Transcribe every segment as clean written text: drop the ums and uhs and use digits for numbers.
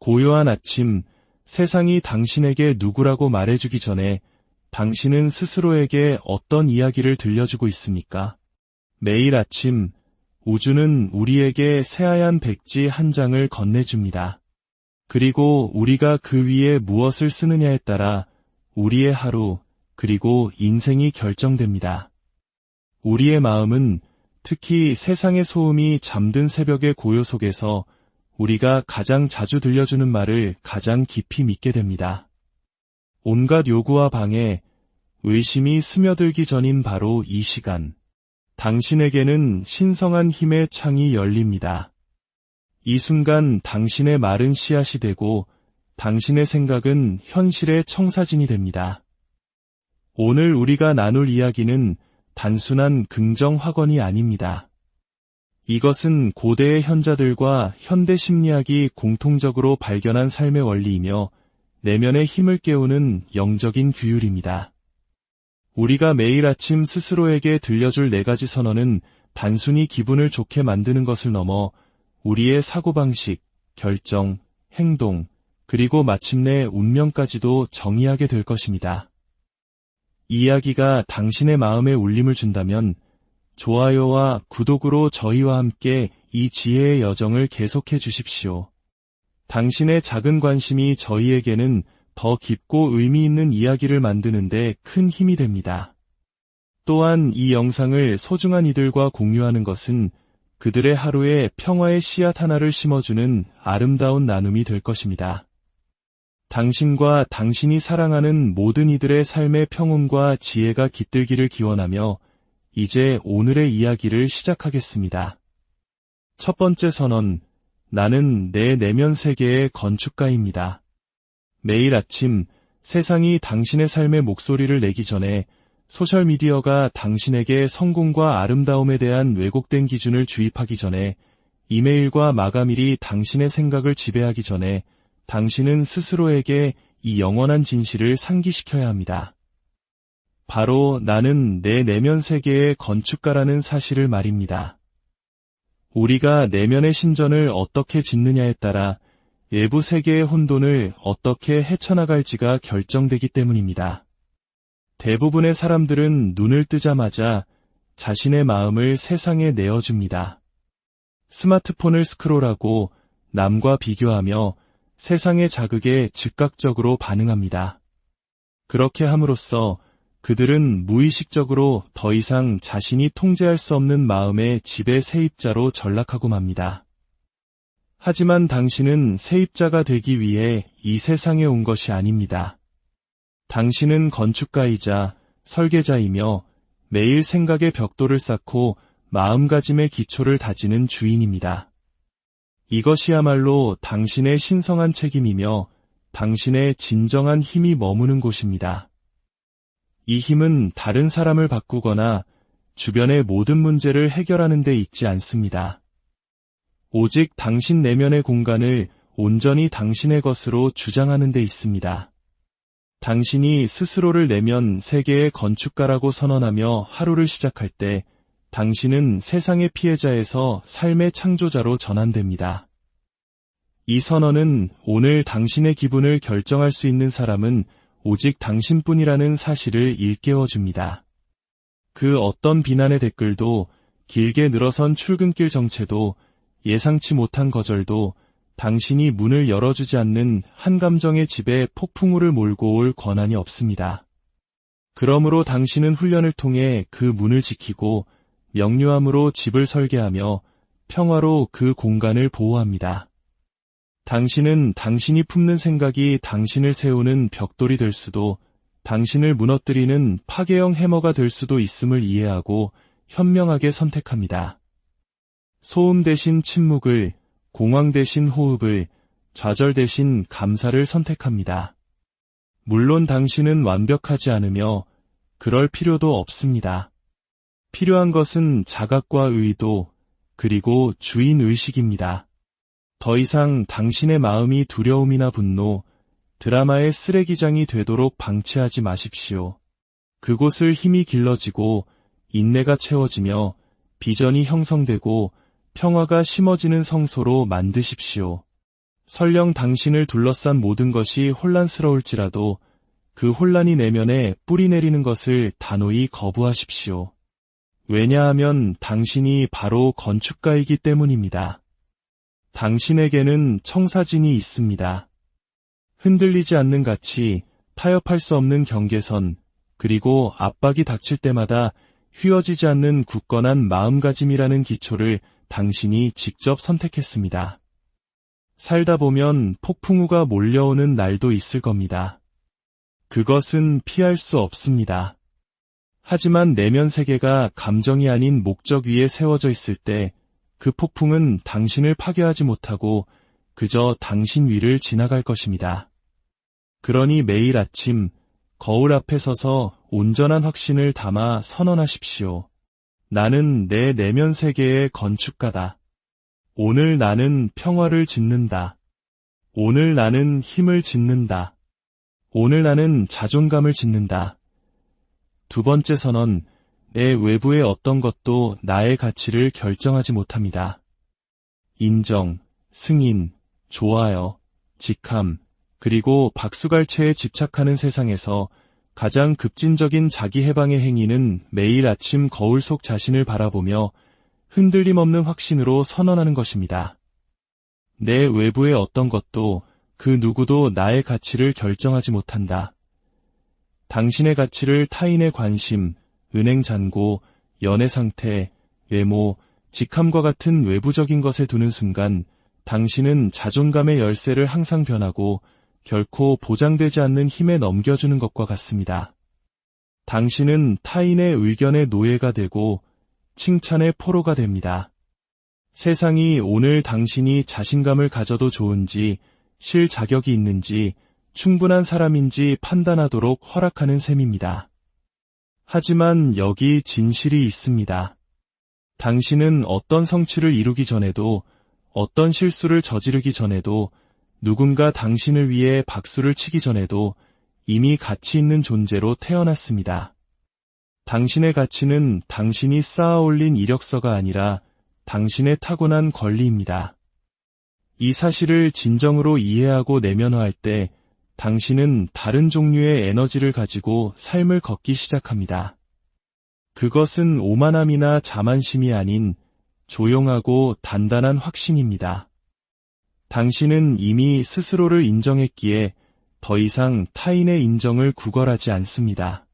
고요한 아침, 세상이 당신에게 누구라고 말해주기 전에 당신은 스스로에게 어떤 이야기를 들려주고 있습니까? 매일 아침, 우주는 우리에게 새하얀 백지 한 장을 건네줍니다. 그리고 우리가 그 위에 무엇을 쓰느냐에 따라 우리의 하루, 그리고 인생이 결정됩니다. 우리의 마음은 특히 세상의 소음이 잠든 새벽의 고요 속에서 우리가 가장 자주 들려주는 말을 가장 깊이 믿게 됩니다. 온갖 요구와 방해, 의심이 스며들기 전인 바로 이 시간, 당신에게는 신성한 힘의 창이 열립니다. 이 순간 당신의 말은 씨앗이 되고 당신의 생각은 현실의 청사진이 됩니다. 오늘 우리가 나눌 이야기는 단순한 긍정 확언이 아닙니다. 이것은 고대의 현자들과 현대 심리학이 공통적으로 발견한 삶의 원리이며 내면의 힘을 깨우는 영적인 규율입니다. 우리가 매일 아침 스스로에게 들려줄 4가지 선언은 단순히 기분을 좋게 만드는 것을 넘어 우리의 사고방식, 결정, 행동, 그리고 마침내 운명까지도 정의하게 될 것입니다. 이 이야기가 당신의 마음에 울림을 준다면 좋아요와 구독으로 저희와 함께 이 지혜의 여정을 계속해 주십시오. 당신의 작은 관심이 저희에게는 더 깊고 의미 있는 이야기를 만드는 데 큰 힘이 됩니다. 또한 이 영상을 소중한 이들과 공유하는 것은 그들의 하루에 평화의 씨앗 하나를 심어주는 아름다운 나눔이 될 것입니다. 당신과 당신이 사랑하는 모든 이들의 삶의 평온과 지혜가 깃들기를 기원하며 이제 오늘의 이야기를 시작하겠습니다. 첫 번째 선언, 나는 내 내면 세계의 건축가입니다. 매일 아침 세상이 당신의 삶의 목소리를 내기 전에 소셜미디어가 당신에게 성공과 아름다움에 대한 왜곡된 기준을 주입하기 전에 이메일과 마감일이 당신의 생각을 지배하기 전에 당신은 스스로에게 이 영원한 진실을 상기시켜야 합니다. 바로 나는 내 내면 세계의 건축가라는 사실을 말입니다. 우리가 내면의 신전을 어떻게 짓느냐에 따라 외부 세계의 혼돈을 어떻게 헤쳐나갈지가 결정되기 때문입니다. 대부분의 사람들은 눈을 뜨자마자 자신의 마음을 세상에 내어줍니다. 스마트폰을 스크롤하고 남과 비교하며 세상의 자극에 즉각적으로 반응합니다. 그렇게 함으로써 그들은 무의식적으로 더 이상 자신이 통제할 수 없는 마음의 지배 세입자로 전락하고 맙니다. 하지만 당신은 세입자가 되기 위해 이 세상에 온 것이 아닙니다. 당신은 건축가이자 설계자이며 매일 생각의 벽돌을 쌓고 마음가짐의 기초를 다지는 주인입니다. 이것이야말로 당신의 신성한 책임이며 당신의 진정한 힘이 머무는 곳입니다. 이 힘은 다른 사람을 바꾸거나 주변의 모든 문제를 해결하는 데 있지 않습니다. 오직 당신 내면의 공간을 온전히 당신의 것으로 주장하는 데 있습니다. 당신이 스스로를 내면 세계의 건축가라고 선언하며 하루를 시작할 때 당신은 세상의 피해자에서 삶의 창조자로 전환됩니다. 이 선언은 오늘 당신의 기분을 결정할 수 있는 사람은 오직 당신뿐이라는 사실을 일깨워줍니다. 그 어떤 비난의 댓글도, 길게 늘어선 출근길 정체도, 예상치 못한 거절도 당신이 문을 열어주지 않는 한 감정의 집에 폭풍우를 몰고 올 권한이 없습니다. 그러므로 당신은 훈련을 통해 그 문을 지키고 명료함으로 집을 설계하며 평화로 그 공간을 보호합니다. 당신은 당신이 품는 생각이 당신을 세우는 벽돌이 될 수도, 당신을 무너뜨리는 파괴형 해머가 될 수도 있음을 이해하고 현명하게 선택합니다. 소음 대신 침묵을, 공황 대신 호흡을, 좌절 대신 감사를 선택합니다. 물론 당신은 완벽하지 않으며 그럴 필요도 없습니다. 필요한 것은 자각과 의도, 그리고 주인의식입니다. 더 이상 당신의 마음이 두려움이나 분노, 드라마의 쓰레기장이 되도록 방치하지 마십시오. 그곳을 힘이 길러지고 인내가 채워지며 비전이 형성되고 평화가 심어지는 성소로 만드십시오. 설령 당신을 둘러싼 모든 것이 혼란스러울지라도 그 혼란이 내면에 뿌리 내리는 것을 단호히 거부하십시오. 왜냐하면 당신이 바로 건축가이기 때문입니다. 당신에게는 청사진이 있습니다. 흔들리지 않는 가치, 타협할 수 없는 경계선, 그리고 압박이 닥칠 때마다 휘어지지 않는 굳건한 마음가짐이라는 기초를 당신이 직접 선택했습니다. 살다 보면 폭풍우가 몰려오는 날도 있을 겁니다. 그것은 피할 수 없습니다. 하지만 내면 세계가 감정이 아닌 목적 위에 세워져 있을 때 그 폭풍은 당신을 파괴하지 못하고 그저 당신 위를 지나갈 것입니다. 그러니 매일 아침 거울 앞에 서서 온전한 확신을 담아 선언하십시오. 나는 내 내면 세계의 건축가다. 오늘 나는 평화를 짓는다. 오늘 나는 힘을 짓는다. 오늘 나는 자존감을 짓는다. 두 번째 선언, 내 외부의 어떤 것도 나의 가치를 결정하지 못합니다. 인정, 승인, 좋아요, 직함, 그리고 박수갈채에 집착하는 세상에서 가장 급진적인 자기 해방의 행위는 매일 아침 거울 속 자신을 바라보며 흔들림 없는 확신으로 선언하는 것입니다. 내 외부의 어떤 것도 그 누구도 나의 가치를 결정하지 못한다. 당신의 가치를 타인의 관심, 은행 잔고, 연애 상태, 외모, 직함과 같은 외부적인 것에 두는 순간 당신은 자존감의 열쇠를 항상 변하고 결코 보장되지 않는 힘에 넘겨주는 것과 같습니다. 당신은 타인의 의견의 노예가 되고 칭찬의 포로가 됩니다. 세상이 오늘 당신이 자신감을 가져도 좋은지, 쉴 자격이 있는지, 충분한 사람인지 판단하도록 허락하는 셈입니다. 하지만 여기 진실이 있습니다. 당신은 어떤 성취를 이루기 전에도, 어떤 실수를 저지르기 전에도, 누군가 당신을 위해 박수를 치기 전에도 이미 가치 있는 존재로 태어났습니다. 당신의 가치는 당신이 쌓아올린 이력서가 아니라 당신의 타고난 권리입니다. 이 사실을 진정으로 이해하고 내면화할 때 당신은 다른 종류의 에너지를 가지고 삶을 걷기 시작합니다. 그것은 오만함이나 자만심이 아닌 조용하고 단단한 확신입니다. 당신은 이미 스스로를 인정했기에 더 이상 타인의 인정을 구걸하지 않습니다.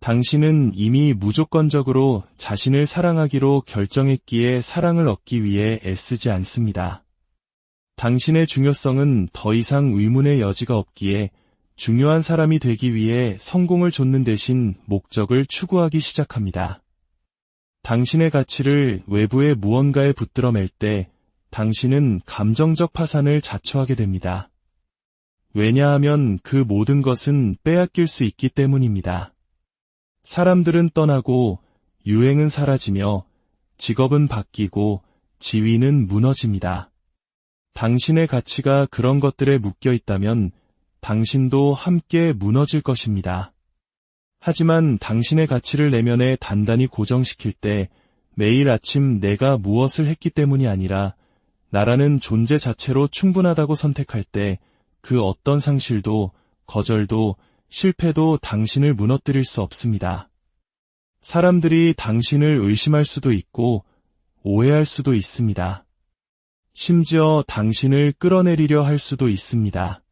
당신은 이미 무조건적으로 자신을 사랑하기로 결정했기에 사랑을 얻기 위해 애쓰지 않습니다. 당신의 중요성은 더 이상 의문의 여지가 없기에 중요한 사람이 되기 위해 성공을 좇는 대신 목적을 추구하기 시작합니다. 당신의 가치를 외부의 무언가에 붙들어맬 때 당신은 감정적 파산을 자초하게 됩니다. 왜냐하면 그 모든 것은 빼앗길 수 있기 때문입니다. 사람들은 떠나고 유행은 사라지며 직업은 바뀌고 지위는 무너집니다. 당신의 가치가 그런 것들에 묶여 있다면 당신도 함께 무너질 것입니다. 하지만 당신의 가치를 내면에 단단히 고정시킬 때 매일 아침 내가 무엇을 했기 때문이 아니라 나라는 존재 자체로 충분하다고 선택할 때 그 어떤 상실도, 거절도, 실패도 당신을 무너뜨릴 수 없습니다. 사람들이 당신을 의심할 수도 있고 오해할 수도 있습니다. 심지어 당신을 끌어내리려 할 수도 있습니다.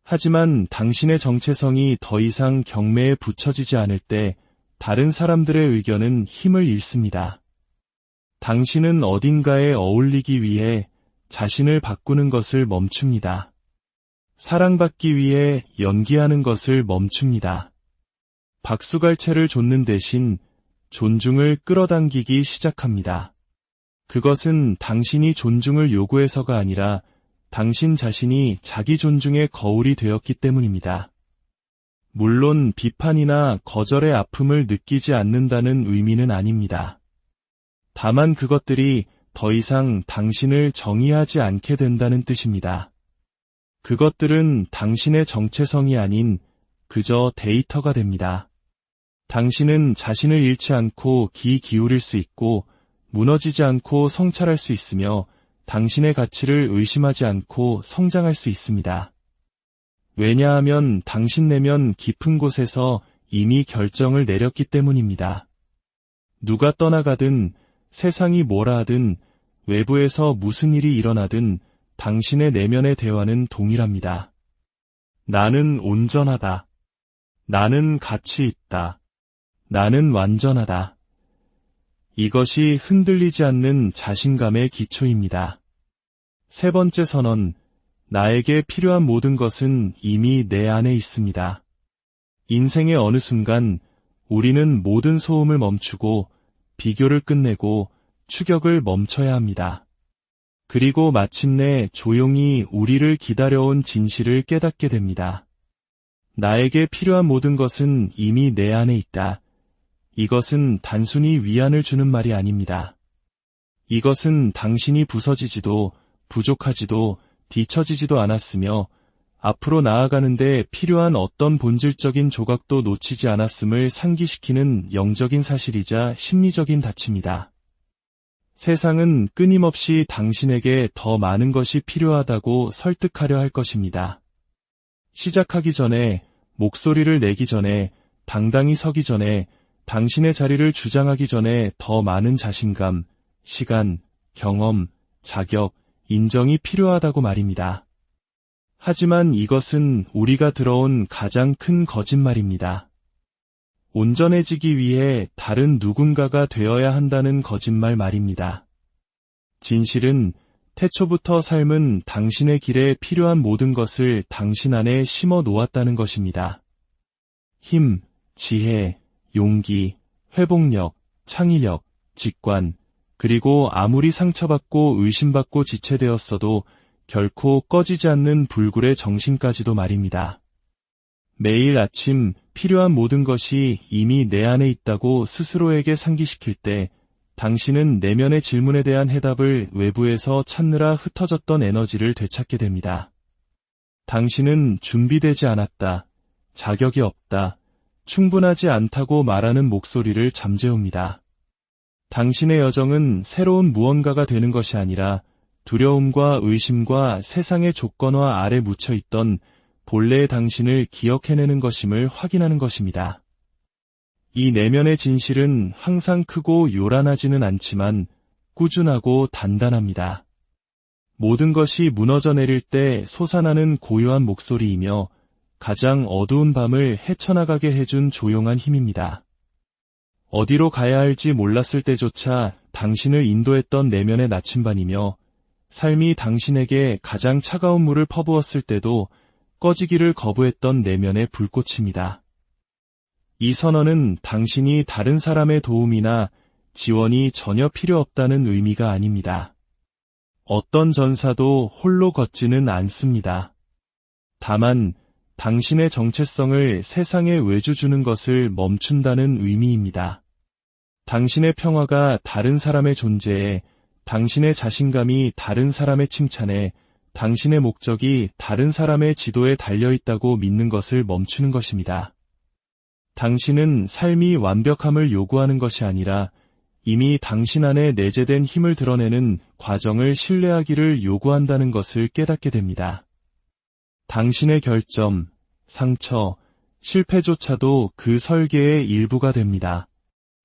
하지만 당신의 정체성이 더 이상 경매에 붙여지지 않을 때 다른 사람들의 의견은 힘을 잃습니다. 당신은 어딘가에 어울리기 위해 자신을 바꾸는 것을 멈춥니다. 사랑받기 위해 연기하는 것을 멈춥니다. 박수갈채를 좇는 대신 존중을 끌어당기기 시작합니다. 그것은 당신이 존중을 요구해서가 아니라 당신 자신이 자기 존중의 거울이 되었기 때문입니다. 물론 비판이나 거절의 아픔을 느끼지 않는다는 의미는 아닙니다. 다만 그것들이 더 이상 당신을 정의하지 않게 된다는 뜻입니다. 그것들은 당신의 정체성이 아닌 그저 데이터가 됩니다. 당신은 자신을 잃지 않고 기울일 수 있고 무너지지 않고 성찰할 수 있으며 당신의 가치를 의심하지 않고 성장할 수 있습니다. 왜냐하면 당신 내면 깊은 곳에서 이미 결정을 내렸기 때문입니다. 누가 떠나가든 세상이 뭐라 하든 외부에서 무슨 일이 일어나든 당신의 내면의 대화는 동일합니다. 나는 온전하다. 나는 가치 있다. 나는 완전하다. 이것이 흔들리지 않는 자신감의 기초입니다. 세 번째 선언, 나에게 필요한 모든 것은 이미 내 안에 있습니다. 인생의 어느 순간 우리는 모든 소음을 멈추고 비교를 끝내고 추격을 멈춰야 합니다. 그리고 마침내 조용히 우리를 기다려온 진실을 깨닫게 됩니다. 나에게 필요한 모든 것은 이미 내 안에 있다. 이것은 단순히 위안을 주는 말이 아닙니다. 이것은 당신이 부서지지도 부족하지도 뒤처지지도 않았으며 앞으로 나아가는데 필요한 어떤 본질적인 조각도 놓치지 않았음을 상기시키는 영적인 사실이자 심리적인 닫힘이다. 세상은 끊임없이 당신에게 더 많은 것이 필요하다고 설득하려 할 것입니다. 시작하기 전에, 목소리를 내기 전에, 당당히 서기 전에, 당신의 자리를 주장하기 전에 더 많은 자신감, 시간, 경험, 자격, 인정이 필요하다고 말입니다. 하지만 이것은 우리가 들어온 가장 큰 거짓말입니다. 온전해지기 위해 다른 누군가가 되어야 한다는 거짓말 말입니다. 진실은 태초부터 삶은 당신의 길에 필요한 모든 것을 당신 안에 심어 놓았다는 것입니다. 힘, 지혜, 용기, 회복력, 창의력, 직관, 그리고 아무리 상처받고 의심받고 지체되었어도 결코 꺼지지 않는 불굴의 정신까지도 말입니다. 매일 아침 필요한 모든 것이 이미 내 안에 있다고 스스로에게 상기시킬 때 당신은 내면의 질문에 대한 해답을 외부에서 찾느라 흩어졌던 에너지를 되찾게 됩니다. 당신은 준비되지 않았다, 자격이 없다, 충분하지 않다고 말하는 목소리를 잠재웁니다. 당신의 여정은 새로운 무언가가 되는 것이 아니라 두려움과 의심과 세상의 조건화 아래 묻혀있던 본래의 당신을 기억해내는 것임을 확인하는 것입니다. 이 내면의 진실은 항상 크고 요란하지는 않지만 꾸준하고 단단합니다. 모든 것이 무너져 내릴 때 솟아나는 고요한 목소리이며 가장 어두운 밤을 헤쳐나가게 해준 조용한 힘입니다. 어디로 가야 할지 몰랐을 때조차 당신을 인도했던 내면의 나침반이며 삶이 당신에게 가장 차가운 물을 퍼부었을 때도 꺼지기를 거부했던 내면의 불꽃입니다. 이 선언은 당신이 다른 사람의 도움이나 지원이 전혀 필요 없다는 의미가 아닙니다. 어떤 전사도 홀로 걷지는 않습니다. 다만 당신의 정체성을 세상에 외주주는 것을 멈춘다는 의미입니다. 당신의 평화가 다른 사람의 존재에, 당신의 자신감이 다른 사람의 칭찬에, 당신의 목적이 다른 사람의 지도에 달려있다고 믿는 것을 멈추는 것입니다. 당신은 삶이 완벽함을 요구하는 것이 아니라 이미 당신 안에 내재된 힘을 드러내는 과정을 신뢰하기를 요구한다는 것을 깨닫게 됩니다. 당신의 결점, 상처, 실패조차도 그 설계의 일부가 됩니다.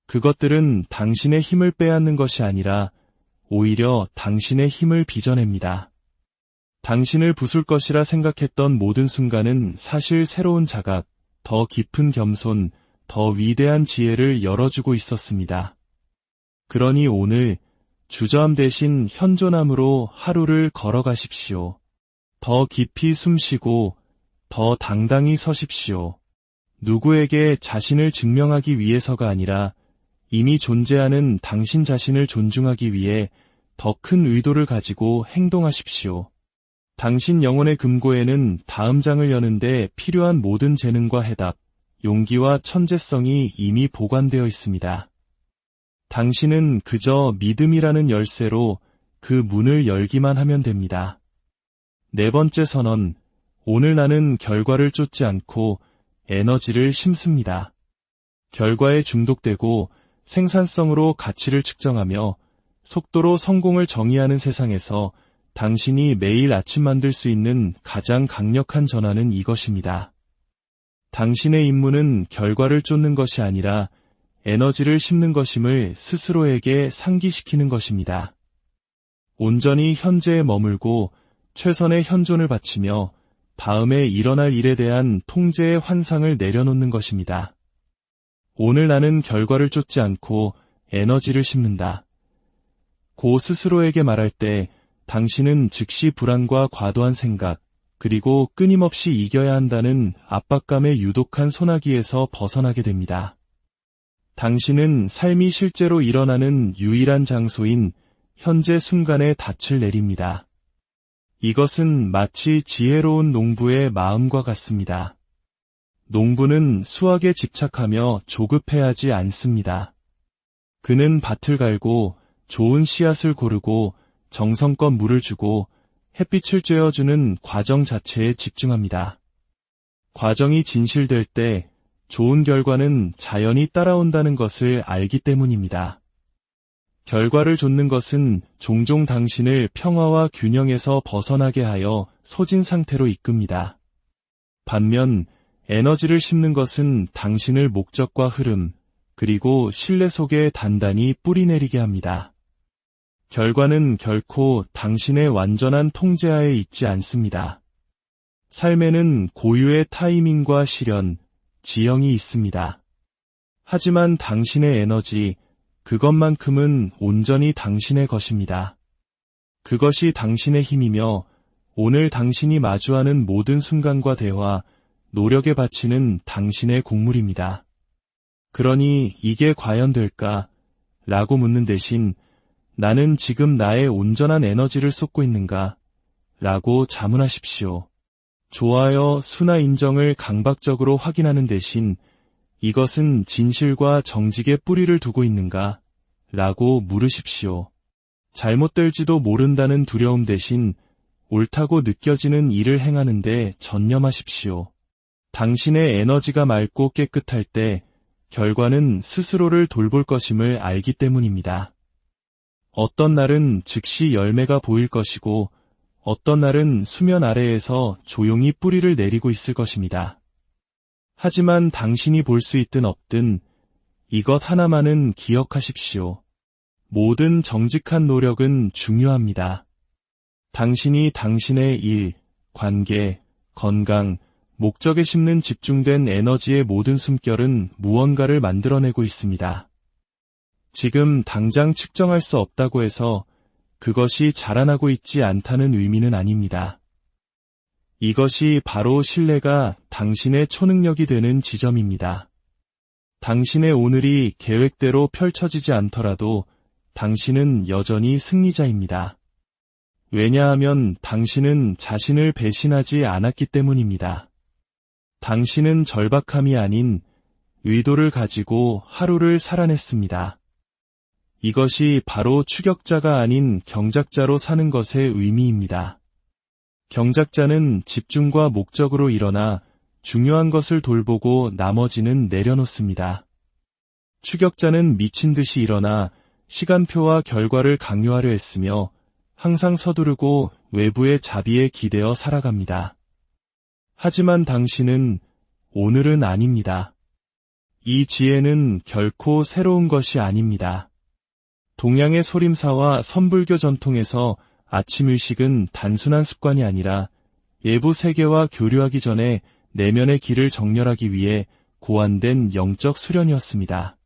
그것들은 당신의 힘을 빼앗는 것이 아니라 오히려 당신의 힘을 빚어냅니다. 당신을 부술 것이라 생각했던 모든 순간은 사실 새로운 자각, 더 깊은 겸손, 더 위대한 지혜를 열어주고 있었습니다. 그러니 오늘 주저함 대신 현존함으로 하루를 걸어가십시오. 더 깊이 숨쉬고 더 당당히 서십시오. 누구에게 자신을 증명하기 위해서가 아니라 이미 존재하는 당신 자신을 존중하기 위해 더 큰 의도를 가지고 행동하십시오. 당신 영혼의 금고에는 다음 장을 여는데 필요한 모든 재능과 해답, 용기와 천재성이 이미 보관되어 있습니다. 당신은 그저 믿음이라는 열쇠로 그 문을 열기만 하면 됩니다. 네 번째 선언, 오늘 나는 결과를 쫓지 않고 에너지를 심습니다. 결과에 중독되고 생산성으로 가치를 측정하며 속도로 성공을 정의하는 세상에서 당신이 매일 아침 만들 수 있는 가장 강력한 전환은 이것입니다. 당신의 임무는 결과를 쫓는 것이 아니라 에너지를 심는 것임을 스스로에게 상기시키는 것입니다. 온전히 현재에 머물고 최선의 현존을 바치며 다음에 일어날 일에 대한 통제의 환상을 내려놓는 것입니다. 오늘 나는 결과를 쫓지 않고 에너지를 심는다. 고 스스로에게 말할 때 당신은 즉시 불안과 과도한 생각, 그리고 끊임없이 이겨야 한다는 압박감의 유독한 소나기에서 벗어나게 됩니다. 당신은 삶이 실제로 일어나는 유일한 장소인 현재 순간에 닻을 내립니다. 이것은 마치 지혜로운 농부의 마음과 같습니다. 농부는 수확에 집착하며 조급해하지 않습니다. 그는 밭을 갈고 좋은 씨앗을 고르고 정성껏 물을 주고 햇빛을 쬐어주는 과정 자체에 집중합니다. 과정이 진실될 때 좋은 결과는 자연히 따라온다는 것을 알기 때문입니다. 결과를 좇는 것은 종종 당신을 평화와 균형에서 벗어나게 하여 소진 상태로 이끕니다. 반면 에너지를 심는 것은 당신을 목적과 흐름, 그리고 신뢰 속에 단단히 뿌리내리게 합니다. 결과는 결코 당신의 완전한 통제하에 있지 않습니다. 삶에는 고유의 타이밍과 시련, 지형이 있습니다. 하지만 당신의 에너지, 그것만큼은 온전히 당신의 것입니다. 그것이 당신의 힘이며 오늘 당신이 마주하는 모든 순간과 대화, 노력에 바치는 당신의 곡물입니다. 그러니 이게 과연 될까? 라고 묻는 대신 나는 지금 나의 온전한 에너지를 쏟고 있는가? 라고 자문하십시오. 좋아요, 수나 인정을 강박적으로 확인하는 대신 이것은 진실과 정직의 뿌리를 두고 있는가? 라고 물으십시오. 잘못될지도 모른다는 두려움 대신 옳다고 느껴지는 일을 행하는 데 전념하십시오. 당신의 에너지가 맑고 깨끗할 때 결과는 스스로를 돌볼 것임을 알기 때문입니다. 어떤 날은 즉시 열매가 보일 것이고 어떤 날은 수면 아래에서 조용히 뿌리를 내리고 있을 것입니다. 하지만 당신이 볼 수 있든 없든 이것 하나만은 기억하십시오. 모든 정직한 노력은 중요합니다. 당신이 당신의 일, 관계, 건강, 목적에 심는 집중된 에너지의 모든 숨결은 무언가를 만들어내고 있습니다. 지금 당장 측정할 수 없다고 해서 그것이 자라나고 있지 않다는 의미는 아닙니다. 이것이 바로 신뢰가 당신의 초능력이 되는 지점입니다. 당신의 오늘이 계획대로 펼쳐지지 않더라도 당신은 여전히 승리자입니다. 왜냐하면 당신은 자신을 배신하지 않았기 때문입니다. 당신은 절박함이 아닌 의도를 가지고 하루를 살아냈습니다. 이것이 바로 추격자가 아닌 경작자로 사는 것의 의미입니다. 경작자는 집중과 목적으로 일어나 중요한 것을 돌보고 나머지는 내려놓습니다. 추격자는 미친 듯이 일어나 시간표와 결과를 강요하려 했으며 항상 서두르고 외부의 자비에 기대어 살아갑니다. 하지만 당신은 오늘은 아닙니다. 이 지혜는 결코 새로운 것이 아닙니다. 동양의 소림사와 선불교 전통에서 아침 일식은 단순한 습관이 아니라 외부 세계와 교류하기 전에 내면의 길을 정렬하기 위해 고안된 영적 수련이었습니다.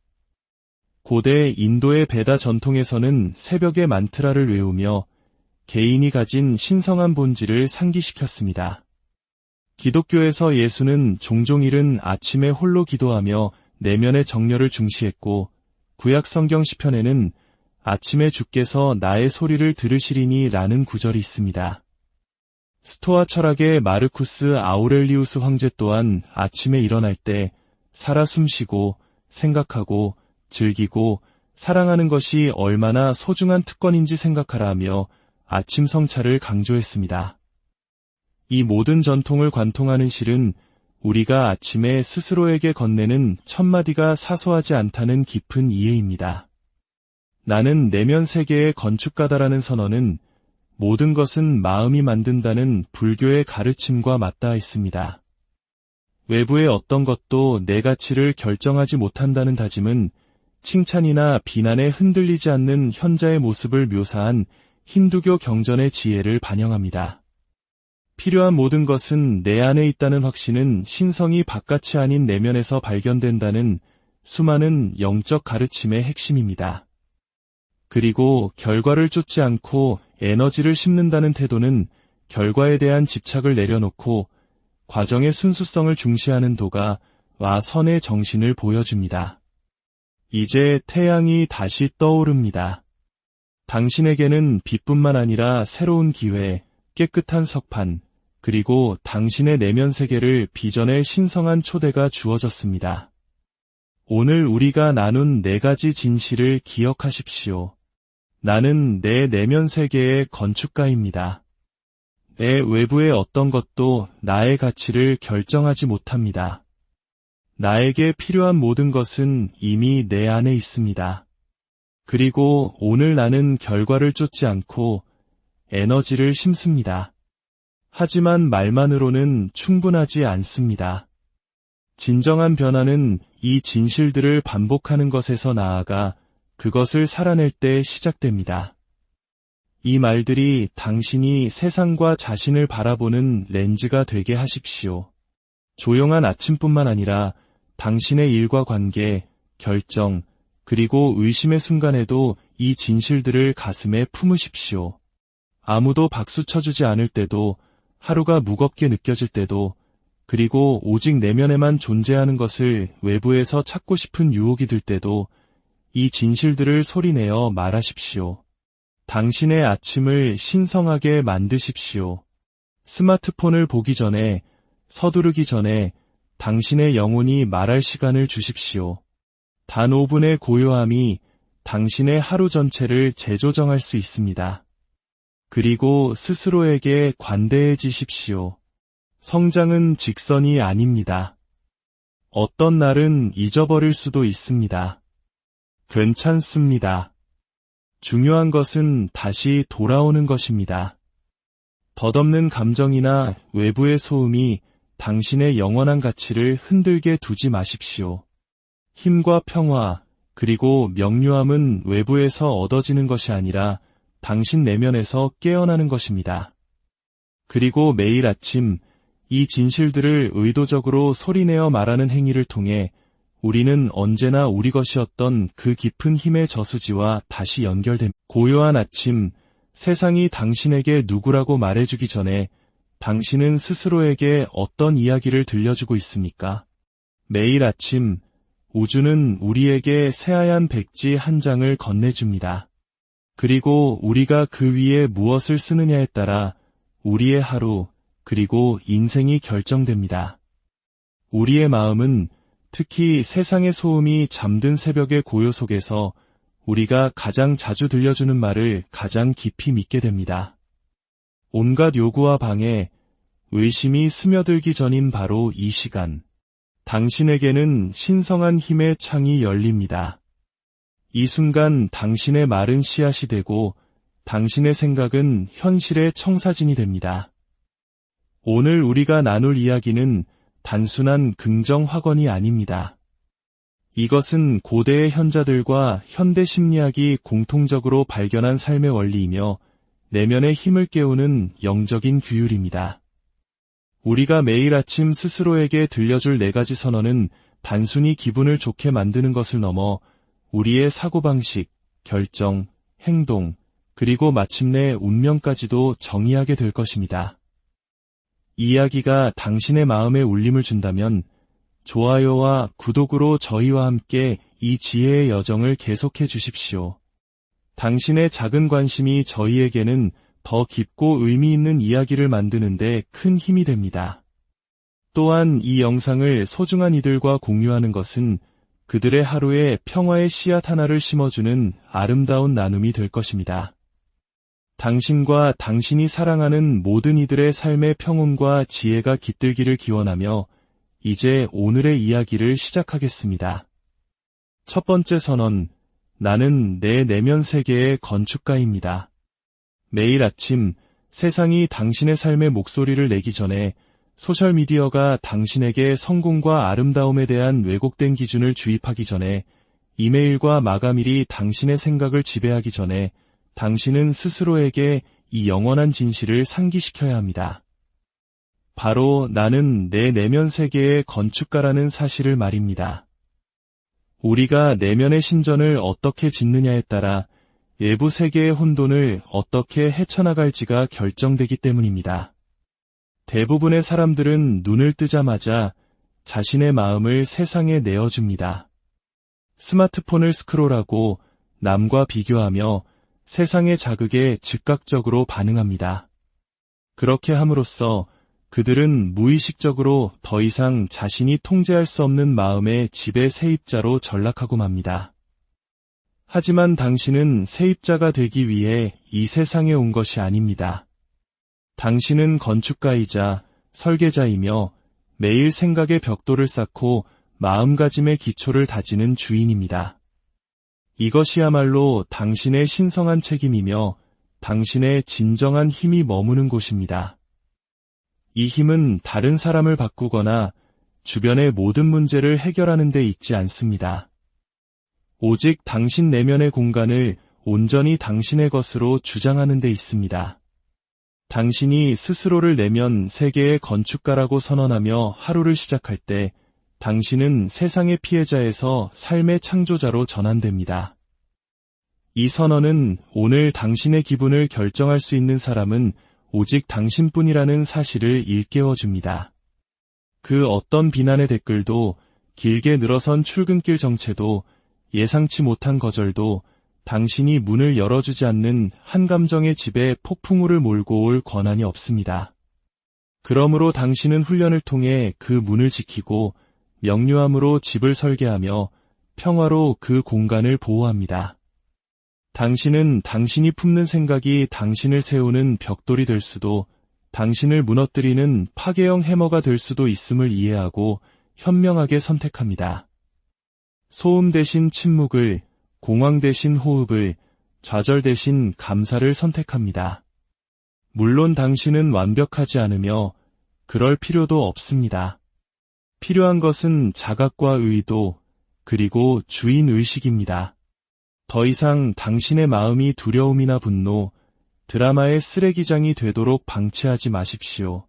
고대 인도의 베다 전통에서는 새벽에 만트라를 외우며 개인이 가진 신성한 본질을 상기시켰습니다. 기독교에서 예수는 종종 이른 아침에 홀로 기도하며 내면의 정렬을 중시했고 구약 성경 시편에는 아침에 주께서 나의 소리를 들으시리니 라는 구절이 있습니다. 스토아 철학의 마르쿠스 아우렐리우스 황제 또한 아침에 일어날 때 살아 숨쉬고 생각하고 즐기고 사랑하는 것이 얼마나 소중한 특권인지 생각하라 하며 아침 성찰을 강조했습니다. 이 모든 전통을 관통하는 실은 우리가 아침에 스스로에게 건네는 첫마디가 사소하지 않다는 깊은 이해입니다. 나는 내면 세계의 건축가다라는 선언은 모든 것은 마음이 만든다는 불교의 가르침과 맞닿아 있습니다. 외부의 어떤 것도 내 가치를 결정하지 못한다는 다짐은 칭찬이나 비난에 흔들리지 않는 현자의 모습을 묘사한 힌두교 경전의 지혜를 반영합니다. 필요한 모든 것은 내 안에 있다는 확신은 신성이 바깥이 아닌 내면에서 발견된다는 수많은 영적 가르침의 핵심입니다. 그리고 결과를 쫓지 않고 에너지를 심는다는 태도는 결과에 대한 집착을 내려놓고 과정의 순수성을 중시하는 도가 와 선의 정신을 보여줍니다. 이제 태양이 다시 떠오릅니다. 당신에게는 빛뿐만 아니라 새로운 기회, 깨끗한 석판, 그리고 당신의 내면 세계를 빚어낼 신성한 초대가 주어졌습니다. 오늘 우리가 나눈 4가지 진실을 기억하십시오. 나는 내 내면 세계의 건축가입니다. 내 외부의 어떤 것도 나의 가치를 결정하지 못합니다. 나에게 필요한 모든 것은 이미 내 안에 있습니다. 그리고 오늘 나는 결과를 쫓지 않고 에너지를 심습니다. 하지만 말만으로는 충분하지 않습니다. 진정한 변화는 이 진실들을 반복하는 것에서 나아가 그것을 살아낼 때 시작됩니다. 이 말들이 당신이 세상과 자신을 바라보는 렌즈가 되게 하십시오. 조용한 아침뿐만 아니라 당신의 일과 관계, 결정, 그리고 의심의 순간에도 이 진실들을 가슴에 품으십시오. 아무도 박수 쳐주지 않을 때도, 하루가 무겁게 느껴질 때도, 그리고 오직 내면에만 존재하는 것을 외부에서 찾고 싶은 유혹이 들 때도 이 진실들을 소리내어 말하십시오. 당신의 아침을 신성하게 만드십시오. 스마트폰을 보기 전에, 서두르기 전에 당신의 영혼이 말할 시간을 주십시오. 단 5분의 고요함이 당신의 하루 전체를 재조정할 수 있습니다. 그리고 스스로에게 관대해지십시오. 성장은 직선이 아닙니다. 어떤 날은 잊어버릴 수도 있습니다. 괜찮습니다. 중요한 것은 다시 돌아오는 것입니다. 덧없는 감정이나 외부의 소음이 당신의 영원한 가치를 흔들게 두지 마십시오. 힘과 평화, 그리고 명료함은 외부에서 얻어지는 것이 아니라 당신 내면에서 깨어나는 것입니다. 그리고 매일 아침 이 진실들을 의도적으로 소리내어 말하는 행위를 통해 우리는 언제나 우리 것이었던 그 깊은 힘의 저수지와 다시 연결됩니다. 고요한 아침, 세상이 당신에게 누구라고 말해주기 전에 당신은 스스로에게 어떤 이야기를 들려주고 있습니까? 매일 아침, 우주는 우리에게 새하얀 백지 한 장을 건네줍니다. 그리고 우리가 그 위에 무엇을 쓰느냐에 따라 우리의 하루, 그리고 인생이 결정됩니다. 우리의 마음은 특히 세상의 소음이 잠든 새벽의 고요 속에서 우리가 가장 자주 들려주는 말을 가장 깊이 믿게 됩니다. 온갖 요구와 방해, 의심이 스며들기 전인 바로 이 시간, 당신에게는 신성한 힘의 창이 열립니다. 이 순간 당신의 말은 씨앗이 되고 당신의 생각은 현실의 청사진이 됩니다. 오늘 우리가 나눌 이야기는 단순한 긍정 확언이 아닙니다. 이것은 고대의 현자들과 현대 심리학이 공통적으로 발견한 삶의 원리이며 내면의 힘을 깨우는 영적인 규율입니다. 우리가 매일 아침 스스로에게 들려줄 4가지 선언은 단순히 기분을 좋게 만드는 것을 넘어 우리의 사고방식, 결정, 행동, 그리고 마침내 운명까지도 정의하게 될 것입니다. 이 이야기가 당신의 마음에 울림을 준다면 좋아요와 구독으로 저희와 함께 이 지혜의 여정을 계속해 주십시오. 당신의 작은 관심이 저희에게는 더 깊고 의미 있는 이야기를 만드는데 큰 힘이 됩니다. 또한 이 영상을 소중한 이들과 공유하는 것은 그들의 하루에 평화의 씨앗 하나를 심어주는 아름다운 나눔이 될 것입니다. 당신과 당신이 사랑하는 모든 이들의 삶의 평온과 지혜가 깃들기를 기원하며 이제 오늘의 이야기를 시작하겠습니다. 첫 번째 선언, 나는 내 내면 세계의 건축가입니다. 매일 아침 세상이 당신의 삶의 목소리를 내기 전에 소셜미디어가 당신에게 성공과 아름다움에 대한 왜곡된 기준을 주입하기 전에 이메일과 마감일이 당신의 생각을 지배하기 전에 당신은 스스로에게 이 영원한 진실을 상기시켜야 합니다. 바로 나는 내 내면 세계의 건축가라는 사실을 말입니다. 우리가 내면의 신전을 어떻게 짓느냐에 따라 외부 세계의 혼돈을 어떻게 헤쳐나갈지가 결정되기 때문입니다. 대부분의 사람들은 눈을 뜨자마자 자신의 마음을 세상에 내어줍니다. 스마트폰을 스크롤하고 남과 비교하며 세상의 자극에 즉각적으로 반응합니다. 그렇게 함으로써 그들은 무의식적으로 더 이상 자신이 통제할 수 없는 마음의 지배 세입자로 전락하고 맙니다. 하지만 당신은 세입자가 되기 위해 이 세상에 온 것이 아닙니다. 당신은 건축가이자 설계자이며 매일 생각의 벽돌을 쌓고 마음가짐의 기초를 다지는 주인입니다. 이것이야말로 당신의 신성한 책임이며 당신의 진정한 힘이 머무는 곳입니다. 이 힘은 다른 사람을 바꾸거나 주변의 모든 문제를 해결하는 데 있지 않습니다. 오직 당신 내면의 공간을 온전히 당신의 것으로 주장하는 데 있습니다. 당신이 스스로를 내면 세계의 건축가라고 선언하며 하루를 시작할 때 당신은 세상의 피해자에서 삶의 창조자로 전환됩니다. 이 선언은 오늘 당신의 기분을 결정할 수 있는 사람은 오직 당신뿐이라는 사실을 일깨워줍니다. 그 어떤 비난의 댓글도, 길게 늘어선 출근길 정체도, 예상치 못한 거절도 당신이 문을 열어주지 않는 한 감정의 집에 폭풍우를 몰고 올 권한이 없습니다. 그러므로 당신은 훈련을 통해 그 문을 지키고 명료함으로 집을 설계하며 평화로 그 공간을 보호합니다. 당신은 당신이 품는 생각이 당신을 세우는 벽돌이 될 수도, 당신을 무너뜨리는 파괴형 해머가 될 수도 있음을 이해하고 현명하게 선택합니다. 소음 대신 침묵을, 공황 대신 호흡을, 좌절 대신 감사를 선택합니다. 물론 당신은 완벽하지 않으며 그럴 필요도 없습니다. 필요한 것은 자각과 의도, 그리고 주인의식입니다. 더 이상 당신의 마음이 두려움이나 분노, 드라마의 쓰레기장이 되도록 방치하지 마십시오.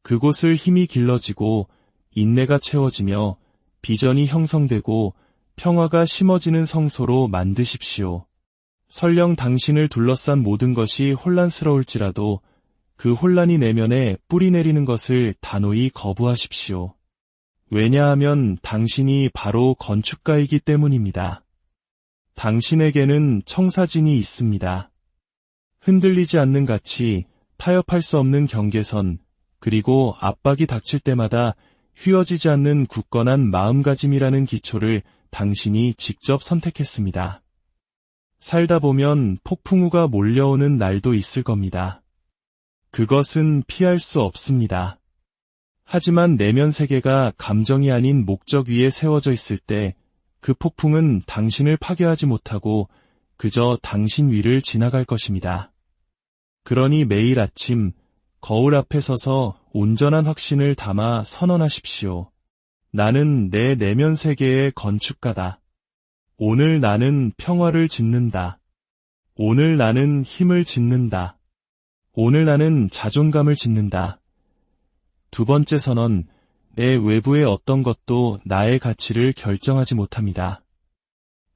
그곳을 힘이 길러지고 인내가 채워지며 비전이 형성되고 평화가 심어지는 성소로 만드십시오. 설령 당신을 둘러싼 모든 것이 혼란스러울지라도 그 혼란이 내면에 뿌리 내리는 것을 단호히 거부하십시오. 왜냐하면 당신이 바로 건축가이기 때문입니다. 당신에게는 청사진이 있습니다. 흔들리지 않는 가치, 타협할 수 없는 경계선, 그리고 압박이 닥칠 때마다 휘어지지 않는 굳건한 마음가짐이라는 기초를 당신이 직접 선택했습니다. 살다 보면 폭풍우가 몰려오는 날도 있을 겁니다. 그것은 피할 수 없습니다. 하지만 내면 세계가 감정이 아닌 목적 위에 세워져 있을 때 그 폭풍은 당신을 파괴하지 못하고 그저 당신 위를 지나갈 것입니다. 그러니 매일 아침 거울 앞에 서서 온전한 확신을 담아 선언하십시오. 나는 내 내면 세계의 건축가다. 오늘 나는 평화를 짓는다. 오늘 나는 힘을 짓는다. 오늘 나는 자존감을 짓는다. 두 번째 선언, 내 외부의 어떤 것도 나의 가치를 결정하지 못합니다.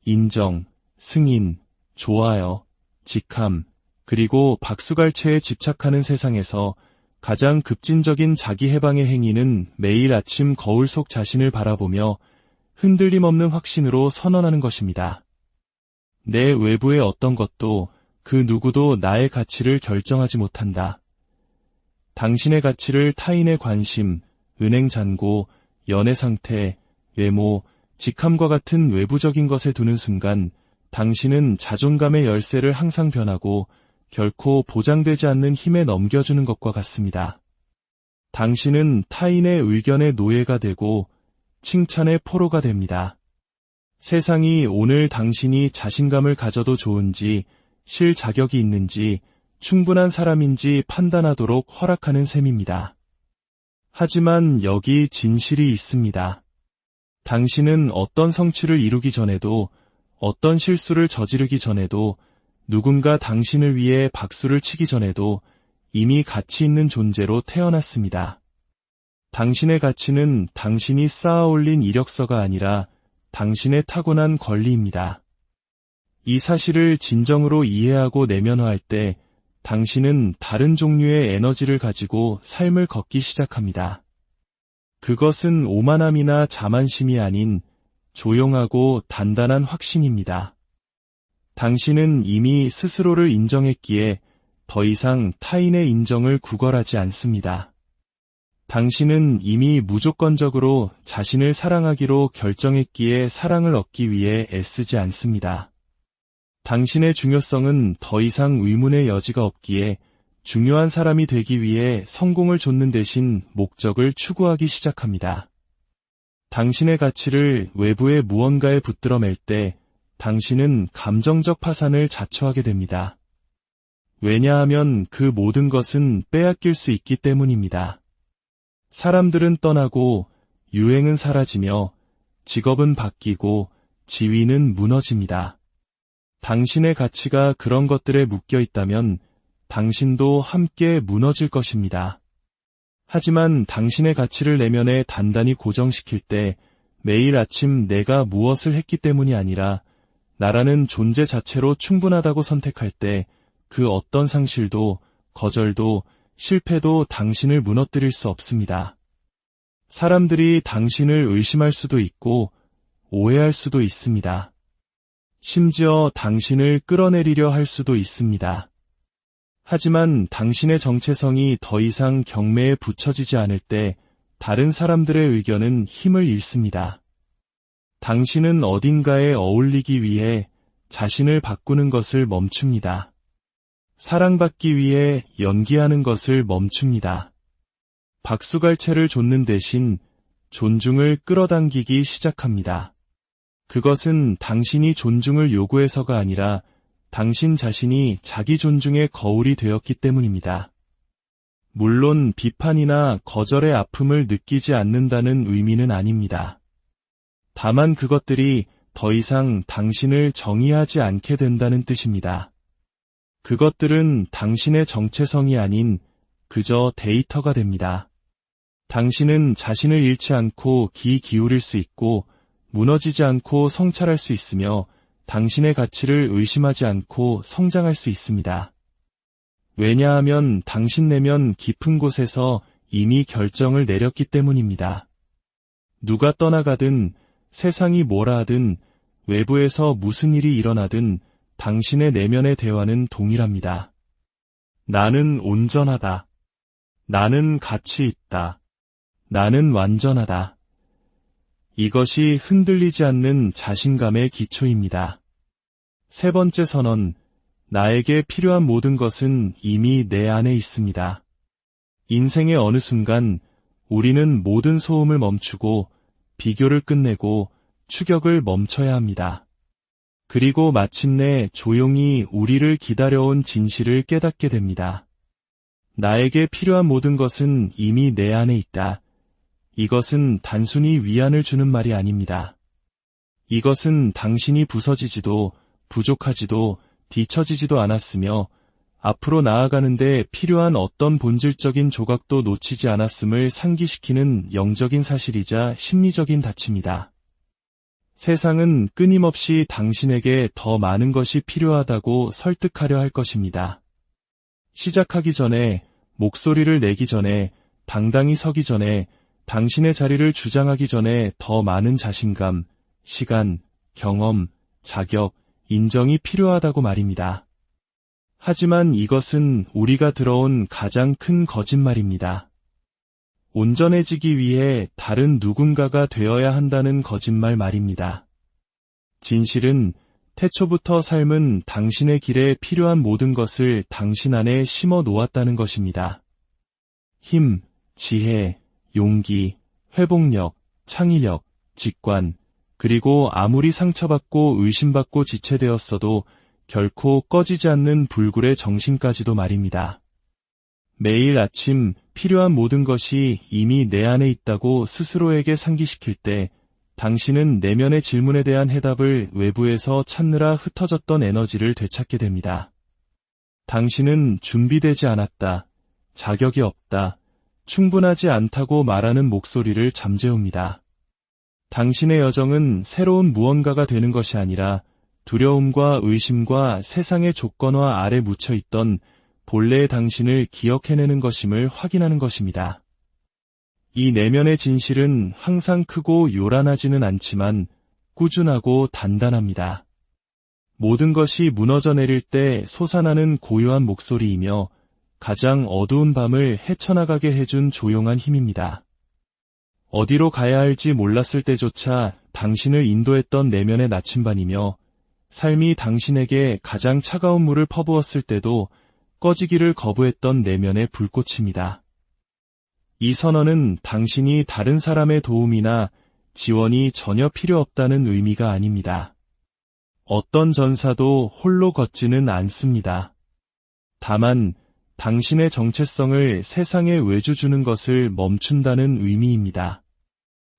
인정, 승인, 좋아요, 직함, 그리고 박수갈채에 집착하는 세상에서 가장 급진적인 자기 해방의 행위는 매일 아침 거울 속 자신을 바라보며 흔들림 없는 확신으로 선언하는 것입니다. 내 외부의 어떤 것도 그 누구도 나의 가치를 결정하지 못한다. 당신의 가치를 타인의 관심, 은행 잔고, 연애 상태, 외모, 직함과 같은 외부적인 것에 두는 순간 당신은 자존감의 열쇠를 항상 변하고 결코 보장되지 않는 힘에 넘겨주는 것과 같습니다. 당신은 타인의 의견의 노예가 되고 칭찬의 포로가 됩니다. 세상이 오늘 당신이 자신감을 가져도 좋은지, 실 자격이 있는지, 충분한 사람인지 판단하도록 허락하는 셈입니다. 하지만 여기 진실이 있습니다. 당신은 어떤 성취를 이루기 전에도, 어떤 실수를 저지르기 전에도, 누군가 당신을 위해 박수를 치기 전에도 이미 가치 있는 존재로 태어났습니다. 당신의 가치는 당신이 쌓아올린 이력서가 아니라 당신의 타고난 권리입니다. 이 사실을 진정으로 이해하고 내면화할 때 당신은 다른 종류의 에너지를 가지고 삶을 걷기 시작합니다. 그것은 오만함이나 자만심이 아닌 조용하고 단단한 확신입니다. 당신은 이미 스스로를 인정했기에 더 이상 타인의 인정을 구걸하지 않습니다. 당신은 이미 무조건적으로 자신을 사랑하기로 결정했기에 사랑을 얻기 위해 애쓰지 않습니다. 당신의 중요성은 더 이상 의문의 여지가 없기에 중요한 사람이 되기 위해 성공을 좇는 대신 목적을 추구하기 시작합니다. 당신의 가치를 외부의 무언가에 붙들어맬 때 당신은 감정적 파산을 자초하게 됩니다. 왜냐하면 그 모든 것은 빼앗길 수 있기 때문입니다. 사람들은 떠나고 유행은 사라지며 직업은 바뀌고 지위는 무너집니다. 당신의 가치가 그런 것들에 묶여 있다면 당신도 함께 무너질 것입니다. 하지만 당신의 가치를 내면에 단단히 고정시킬 때 매일 아침 내가 무엇을 했기 때문이 아니라 나라는 존재 자체로 충분하다고 선택할 때 그 어떤 상실도, 거절도, 실패도 당신을 무너뜨릴 수 없습니다. 사람들이 당신을 의심할 수도 있고 오해할 수도 있습니다. 심지어 당신을 끌어내리려 할 수도 있습니다. 하지만 당신의 정체성이 더 이상 경매에 붙여지지 않을 때 다른 사람들의 의견은 힘을 잃습니다. 당신은 어딘가에 어울리기 위해 자신을 바꾸는 것을 멈춥니다. 사랑받기 위해 연기하는 것을 멈춥니다. 박수갈채를 좇는 대신 존중을 끌어당기기 시작합니다. 그것은 당신이 존중을 요구해서가 아니라 당신 자신이 자기 존중의 거울이 되었기 때문입니다. 물론 비판이나 거절의 아픔을 느끼지 않는다는 의미는 아닙니다. 다만 그것들이 더 이상 당신을 정의하지 않게 된다는 뜻입니다. 그것들은 당신의 정체성이 아닌 그저 데이터가 됩니다. 당신은 자신을 잃지 않고 기 기울일 수 있고 무너지지 않고 성찰할 수 있으며 당신의 가치를 의심하지 않고 성장할 수 있습니다. 왜냐하면 당신 내면 깊은 곳에서 이미 결정을 내렸기 때문입니다. 누가 떠나가든 세상이 뭐라 하든 외부에서 무슨 일이 일어나든 당신의 내면의 대화는 동일합니다. 나는 온전하다. 나는 가치 있다. 나는 완전하다. 이것이 흔들리지 않는 자신감의 기초입니다. 세 번째 선언, 나에게 필요한 모든 것은 이미 내 안에 있습니다. 인생의 어느 순간 우리는 모든 소음을 멈추고 비교를 끝내고 추격을 멈춰야 합니다. 그리고 마침내 조용히 우리를 기다려온 진실을 깨닫게 됩니다. 나에게 필요한 모든 것은 이미 내 안에 있다. 이것은 단순히 위안을 주는 말이 아닙니다. 이것은 당신이 부서지지도 부족하지도 뒤처지지도 않았으며 앞으로 나아가는데 필요한 어떤 본질적인 조각도 놓치지 않았음을 상기시키는 영적인 사실이자 심리적인 닫힘이다. 세상은 끊임없이 당신에게 더 많은 것이 필요하다고 설득하려 할 것입니다. 시작하기 전에, 목소리를 내기 전에, 당당히 서기 전에, 당신의 자리를 주장하기 전에 더 많은 자신감, 시간, 경험, 자격, 인정이 필요하다고 말입니다. 하지만 이것은 우리가 들어온 가장 큰 거짓말입니다. 온전해지기 위해 다른 누군가가 되어야 한다는 거짓말 말입니다. 진실은 태초부터 삶은 당신의 길에 필요한 모든 것을 당신 안에 심어 놓았다는 것입니다. 힘, 지혜, 용기, 회복력, 창의력, 직관, 그리고 아무리 상처받고 의심받고 지체되었어도 결코 꺼지지 않는 불굴의 정신까지도 말입니다. 매일 아침 필요한 모든 것이 이미 내 안에 있다고 스스로에게 상기시킬 때 당신은 내면의 질문에 대한 해답을 외부에서 찾느라 흩어졌던 에너지를 되찾게 됩니다. 당신은 준비되지 않았다, 자격이 없다, 충분하지 않다고 말하는 목소리를 잠재웁니다. 당신의 여정은 새로운 무언가가 되는 것이 아니라 두려움과 의심과 세상의 조건화 아래 묻혀있던 본래의 당신을 기억해내는 것임을 확인하는 것입니다. 이 내면의 진실은 항상 크고 요란하지는 않지만 꾸준하고 단단합니다. 모든 것이 무너져 내릴 때 솟아나는 고요한 목소리이며 가장 어두운 밤을 헤쳐나가게 해준 조용한 힘입니다. 어디로 가야 할지 몰랐을 때조차 당신을 인도했던 내면의 나침반이며 삶이 당신에게 가장 차가운 물을 퍼부었을 때도 꺼지기를 거부했던 내면의 불꽃입니다. 이 선언은 당신이 다른 사람의 도움이나 지원이 전혀 필요 없다는 의미가 아닙니다. 어떤 전사도 홀로 걷지는 않습니다. 다만 당신의 정체성을 세상에 외주주는 것을 멈춘다는 의미입니다.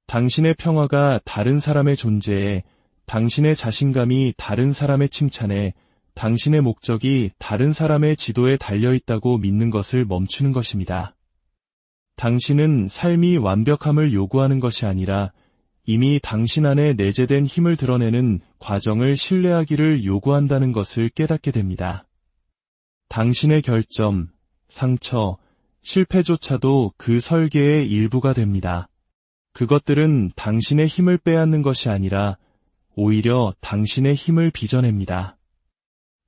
당신의 평화가 다른 사람의 존재에, 당신의 자신감이 다른 사람의 칭찬에, 당신의 목적이 다른 사람의 지도에 달려있다고 믿는 것을 멈추는 것입니다. 당신은 삶이 완벽함을 요구하는 것이 아니라 이미 당신 안에 내재된 힘을 드러내는 과정을 신뢰하기를 요구한다는 것을 깨닫게 됩니다. 당신의 결점, 상처, 실패조차도 그 설계의 일부가 됩니다. 그것들은 당신의 힘을 빼앗는 것이 아니라 오히려 당신의 힘을 빚어냅니다.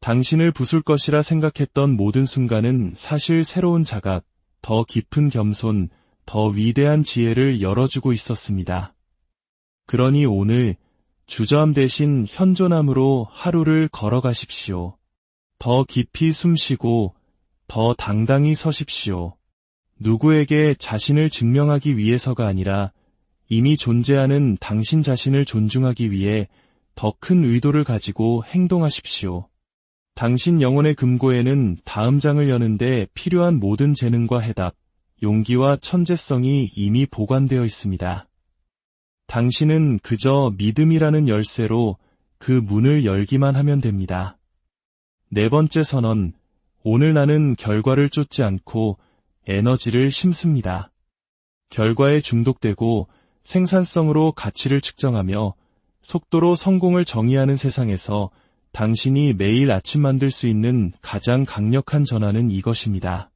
당신을 부술 것이라 생각했던 모든 순간은 사실 새로운 자각, 더 깊은 겸손, 더 위대한 지혜를 열어주고 있었습니다. 그러니 오늘 주저함 대신 현존함으로 하루를 걸어가십시오. 더 깊이 숨쉬고 더 당당히 서십시오. 누구에게 자신을 증명하기 위해서가 아니라 이미 존재하는 당신 자신을 존중하기 위해 더 큰 의도를 가지고 행동하십시오. 당신 영혼의 금고에는 다음 장을 여는데 필요한 모든 재능과 해답, 용기와 천재성이 이미 보관되어 있습니다. 당신은 그저 믿음이라는 열쇠로 그 문을 열기만 하면 됩니다. 네 번째 선언, 오늘 나는 결과를 쫓지 않고 에너지를 심습니다. 결과에 중독되고 생산성으로 가치를 측정하며 속도로 성공을 정의하는 세상에서 당신이 매일 아침 만들 수 있는 가장 강력한 전환은 이것입니다.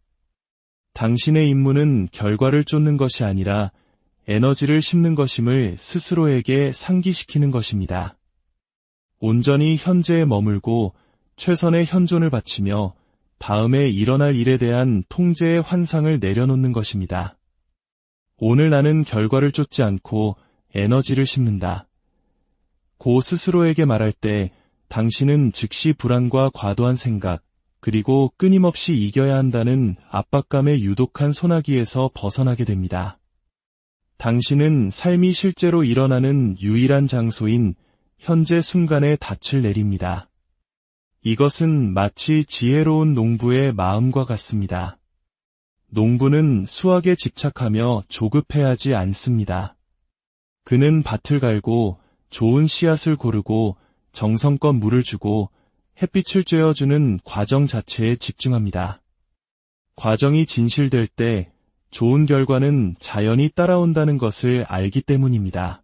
당신의 임무는 결과를 쫓는 것이 아니라 에너지를 심는 것임을 스스로에게 상기시키는 것입니다. 온전히 현재에 머물고 최선의 현존을 바치며 다음에 일어날 일에 대한 통제의 환상을 내려놓는 것입니다. 오늘 나는 결과를 쫓지 않고 에너지를 심는다. 고 스스로에게 말할 때 당신은 즉시 불안과 과도한 생각, 그리고 끊임없이 이겨야 한다는 압박감의 유독한 소나기에서 벗어나게 됩니다. 당신은 삶이 실제로 일어나는 유일한 장소인 현재 순간에 닻을 내립니다. 이것은 마치 지혜로운 농부의 마음과 같습니다. 농부는 수확에 집착하며 조급해하지 않습니다. 그는 밭을 갈고 좋은 씨앗을 고르고 정성껏 물을 주고 햇빛을 쬐어주는 과정 자체에 집중합니다. 과정이 진실될 때 좋은 결과는 자연히 따라온다는 것을 알기 때문입니다.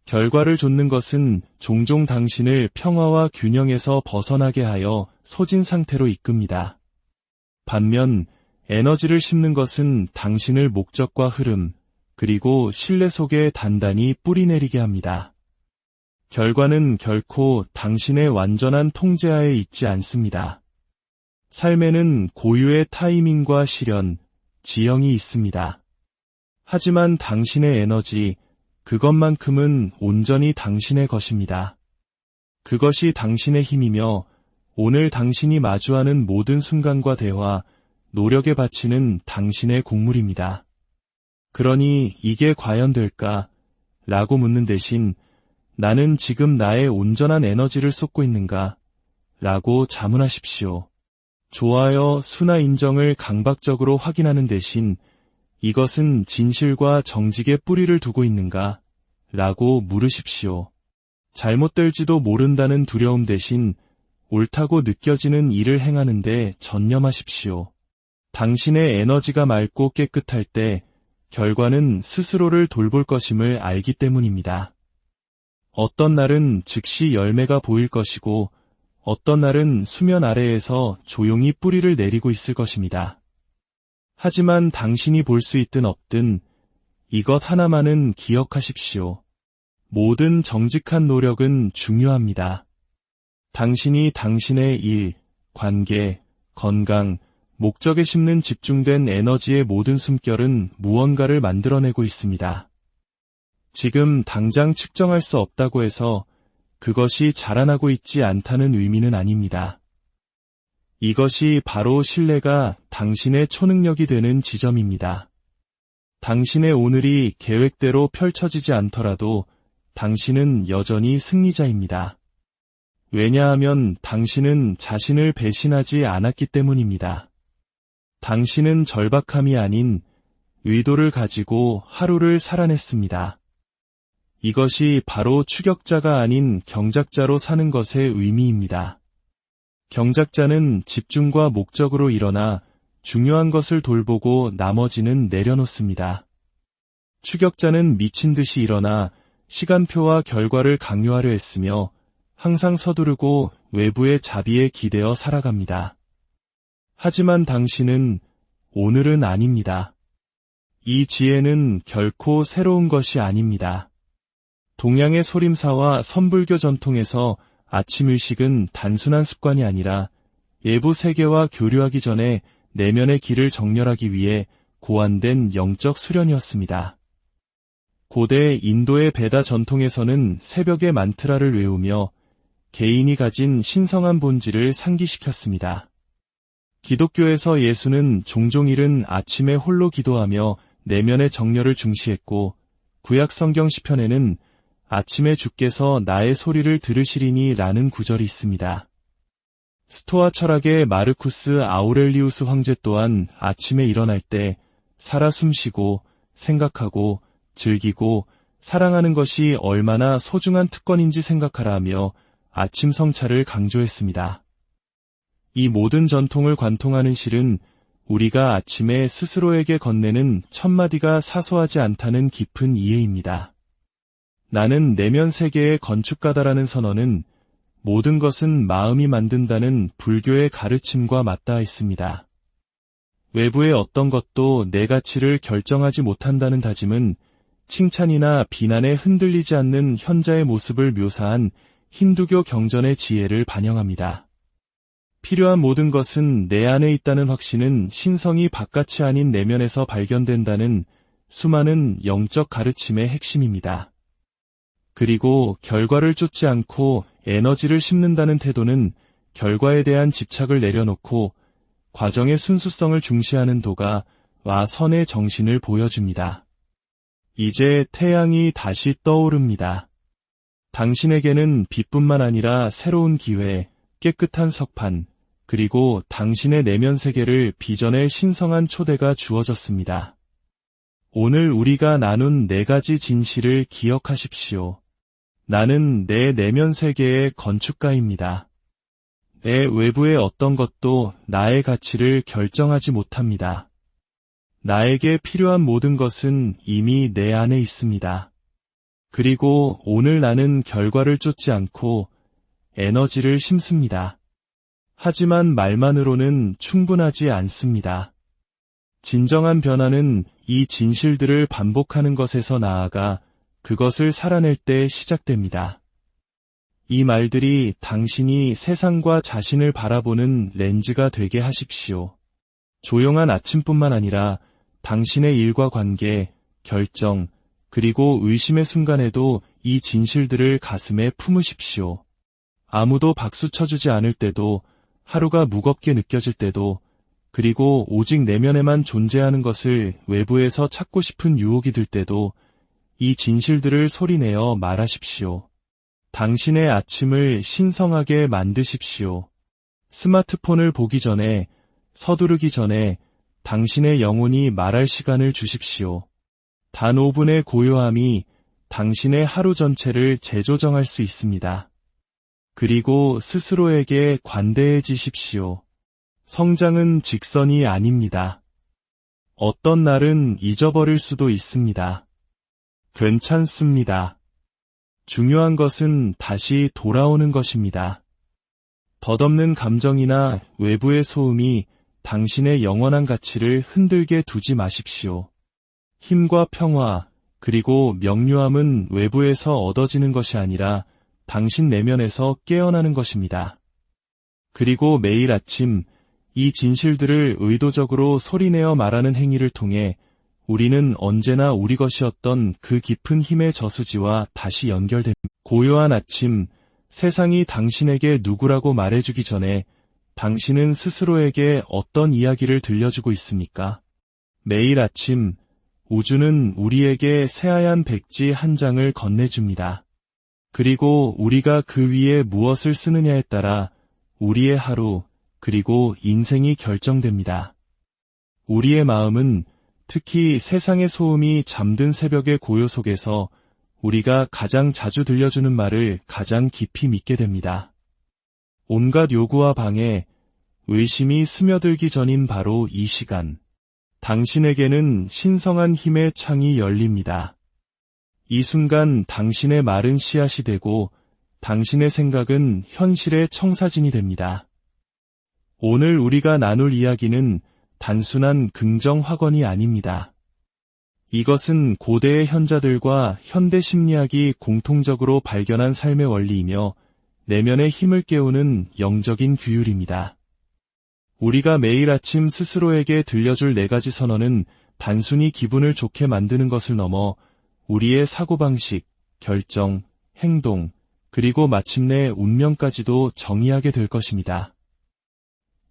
결과를 좇는 것은 종종 당신을 평화와 균형에서 벗어나게 하여 소진 상태로 이끕니다. 반면 에너지를 심는 것은 당신을 목적과 흐름, 그리고 신뢰 속에 단단히 뿌리내리게 합니다. 결과는 결코 당신의 완전한 통제하에 있지 않습니다. 삶에는 고유의 타이밍과 시련, 지형이 있습니다. 하지만 당신의 에너지, 그것만큼은 온전히 당신의 것입니다. 그것이 당신의 힘이며 오늘 당신이 마주하는 모든 순간과 대화, 노력에 바치는 당신의 곡물입니다. 그러니 이게 과연 될까? 라고 묻는 대신 나는 지금 나의 온전한 에너지를 쏟고 있는가? 라고 자문하십시오. 좋아요, 수나 인정을 강박적으로 확인하는 대신 이것은 진실과 정직의 뿌리를 두고 있는가? 라고 물으십시오. 잘못될지도 모른다는 두려움 대신 옳다고 느껴지는 일을 행하는 데 전념하십시오. 당신의 에너지가 맑고 깨끗할 때 결과는 스스로를 돌볼 것임을 알기 때문입니다. 어떤 날은 즉시 열매가 보일 것이고 어떤 날은 수면 아래에서 조용히 뿌리를 내리고 있을 것입니다. 하지만 당신이 볼 수 있든 없든 이것 하나만은 기억하십시오. 모든 정직한 노력은 중요합니다. 당신이 당신의 일, 관계, 건강, 목적에 심는 집중된 에너지의 모든 숨결은 무언가를 만들어내고 있습니다. 지금 당장 측정할 수 없다고 해서 그것이 자라나고 있지 않다는 의미는 아닙니다. 이것이 바로 신뢰가 당신의 초능력이 되는 지점입니다. 당신의 오늘이 계획대로 펼쳐지지 않더라도 당신은 여전히 승리자입니다. 왜냐하면 당신은 자신을 배신하지 않았기 때문입니다. 당신은 절박함이 아닌 의도를 가지고 하루를 살아냈습니다. 이것이 바로 추격자가 아닌 경작자로 사는 것의 의미입니다. 경작자는 집중과 목적으로 일어나 중요한 것을 돌보고 나머지는 내려놓습니다. 추격자는 미친 듯이 일어나 시간표와 결과를 강요하려 했으며 항상 서두르고 외부의 자비에 기대어 살아갑니다. 하지만 당신은 오늘은 아닙니다. 이 지혜는 결코 새로운 것이 아닙니다. 동양의 소림사와 선불교 전통에서 아침 의식은 단순한 습관이 아니라 외부 세계와 교류하기 전에 내면의 길을 정렬하기 위해 고안된 영적 수련이었습니다. 고대 인도의 베다 전통에서는 새벽에 만트라를 외우며 개인이 가진 신성한 본질을 상기시켰습니다. 기독교에서 예수는 종종 이른 아침에 홀로 기도하며 내면의 정렬을 중시했고 구약 성경 시편에는 아침에 주께서 나의 소리를 들으시리니 라는 구절이 있습니다. 스토아 철학의 마르쿠스 아우렐리우스 황제 또한 아침에 일어날 때 살아 숨쉬고 생각하고 즐기고 사랑하는 것이 얼마나 소중한 특권인지 생각하라 하며 아침 성찰을 강조했습니다. 이 모든 전통을 관통하는 실은 우리가 아침에 스스로에게 건네는 첫마디가 사소하지 않다는 깊은 이해입니다. 나는 내면 세계의 건축가다라는 선언은 모든 것은 마음이 만든다는 불교의 가르침과 맞닿아 있습니다. 외부의 어떤 것도 내 가치를 결정하지 못한다는 다짐은 칭찬이나 비난에 흔들리지 않는 현자의 모습을 묘사한 힌두교 경전의 지혜를 반영합니다. 필요한 모든 것은 내 안에 있다는 확신은 신성이 바깥이 아닌 내면에서 발견된다는 수많은 영적 가르침의 핵심입니다. 그리고 결과를 쫓지 않고 에너지를 심는다는 태도는 결과에 대한 집착을 내려놓고 과정의 순수성을 중시하는 도가 와 선의 정신을 보여줍니다. 이제 태양이 다시 떠오릅니다. 당신에게는 빛뿐만 아니라 새로운 기회, 깨끗한 석판, 그리고 당신의 내면 세계를 빚어낼 신성한 초대가 주어졌습니다. 오늘 우리가 나눈 4가지 진실을 기억하십시오. 나는 내 내면 세계의 건축가입니다. 내 외부의 어떤 것도 나의 가치를 결정하지 못합니다. 나에게 필요한 모든 것은 이미 내 안에 있습니다. 그리고 오늘 나는 결과를 쫓지 않고 에너지를 심습니다. 하지만 말만으로는 충분하지 않습니다. 진정한 변화는 이 진실들을 반복하는 것에서 나아가 그것을 살아낼 때 시작됩니다. 이 말들이 당신이 세상과 자신을 바라보는 렌즈가 되게 하십시오. 조용한 아침뿐만 아니라 당신의 일과 관계, 결정, 그리고 의심의 순간에도 이 진실들을 가슴에 품으십시오. 아무도 박수 쳐주지 않을 때도, 하루가 무겁게 느껴질 때도, 그리고 오직 내면에만 존재하는 것을 외부에서 찾고 싶은 유혹이 들 때도 이 진실들을 소리내어 말하십시오. 당신의 아침을 신성하게 만드십시오. 스마트폰을 보기 전에, 서두르기 전에 당신의 영혼이 말할 시간을 주십시오. 단 5분의 고요함이 당신의 하루 전체를 재조정할 수 있습니다. 그리고 스스로에게 관대해지십시오. 성장은 직선이 아닙니다. 어떤 날은 잊어버릴 수도 있습니다. 괜찮습니다. 중요한 것은 다시 돌아오는 것입니다. 덧없는 감정이나 외부의 소음이 당신의 영원한 가치를 흔들게 두지 마십시오. 힘과 평화, 그리고 명료함은 외부에서 얻어지는 것이 아니라 당신 내면에서 깨어나는 것입니다. 그리고 매일 아침 이 진실들을 의도적으로 소리내어 말하는 행위를 통해 우리는 언제나 우리 것이었던 그 깊은 힘의 저수지와 다시 연결됩니다. 고요한 아침, 세상이 당신에게 누구라고 말해주기 전에 당신은 스스로에게 어떤 이야기를 들려주고 있습니까? 매일 아침, 우주는 우리에게 새하얀 백지 한 장을 건네줍니다. 그리고 우리가 그 위에 무엇을 쓰느냐에 따라 우리의 하루, 그리고 인생이 결정됩니다. 우리의 마음은 특히 세상의 소음이 잠든 새벽의 고요 속에서 우리가 가장 자주 들려주는 말을 가장 깊이 믿게 됩니다. 온갖 요구와 방해, 의심이 스며들기 전인 바로 이 시간, 당신에게는 신성한 힘의 창이 열립니다. 이 순간 당신의 말은 씨앗이 되고 당신의 생각은 현실의 청사진이 됩니다. 오늘 우리가 나눌 이야기는 단순한 긍정 확언이 아닙니다. 이것은 고대의 현자들과 현대 심리학이 공통적으로 발견한 삶의 원리이며 내면의 힘을 깨우는 영적인 규율입니다. 우리가 매일 아침 스스로에게 들려줄 4가지 선언은 단순히 기분을 좋게 만드는 것을 넘어 우리의 사고방식, 결정, 행동, 그리고 마침내 운명까지도 정의하게 될 것입니다.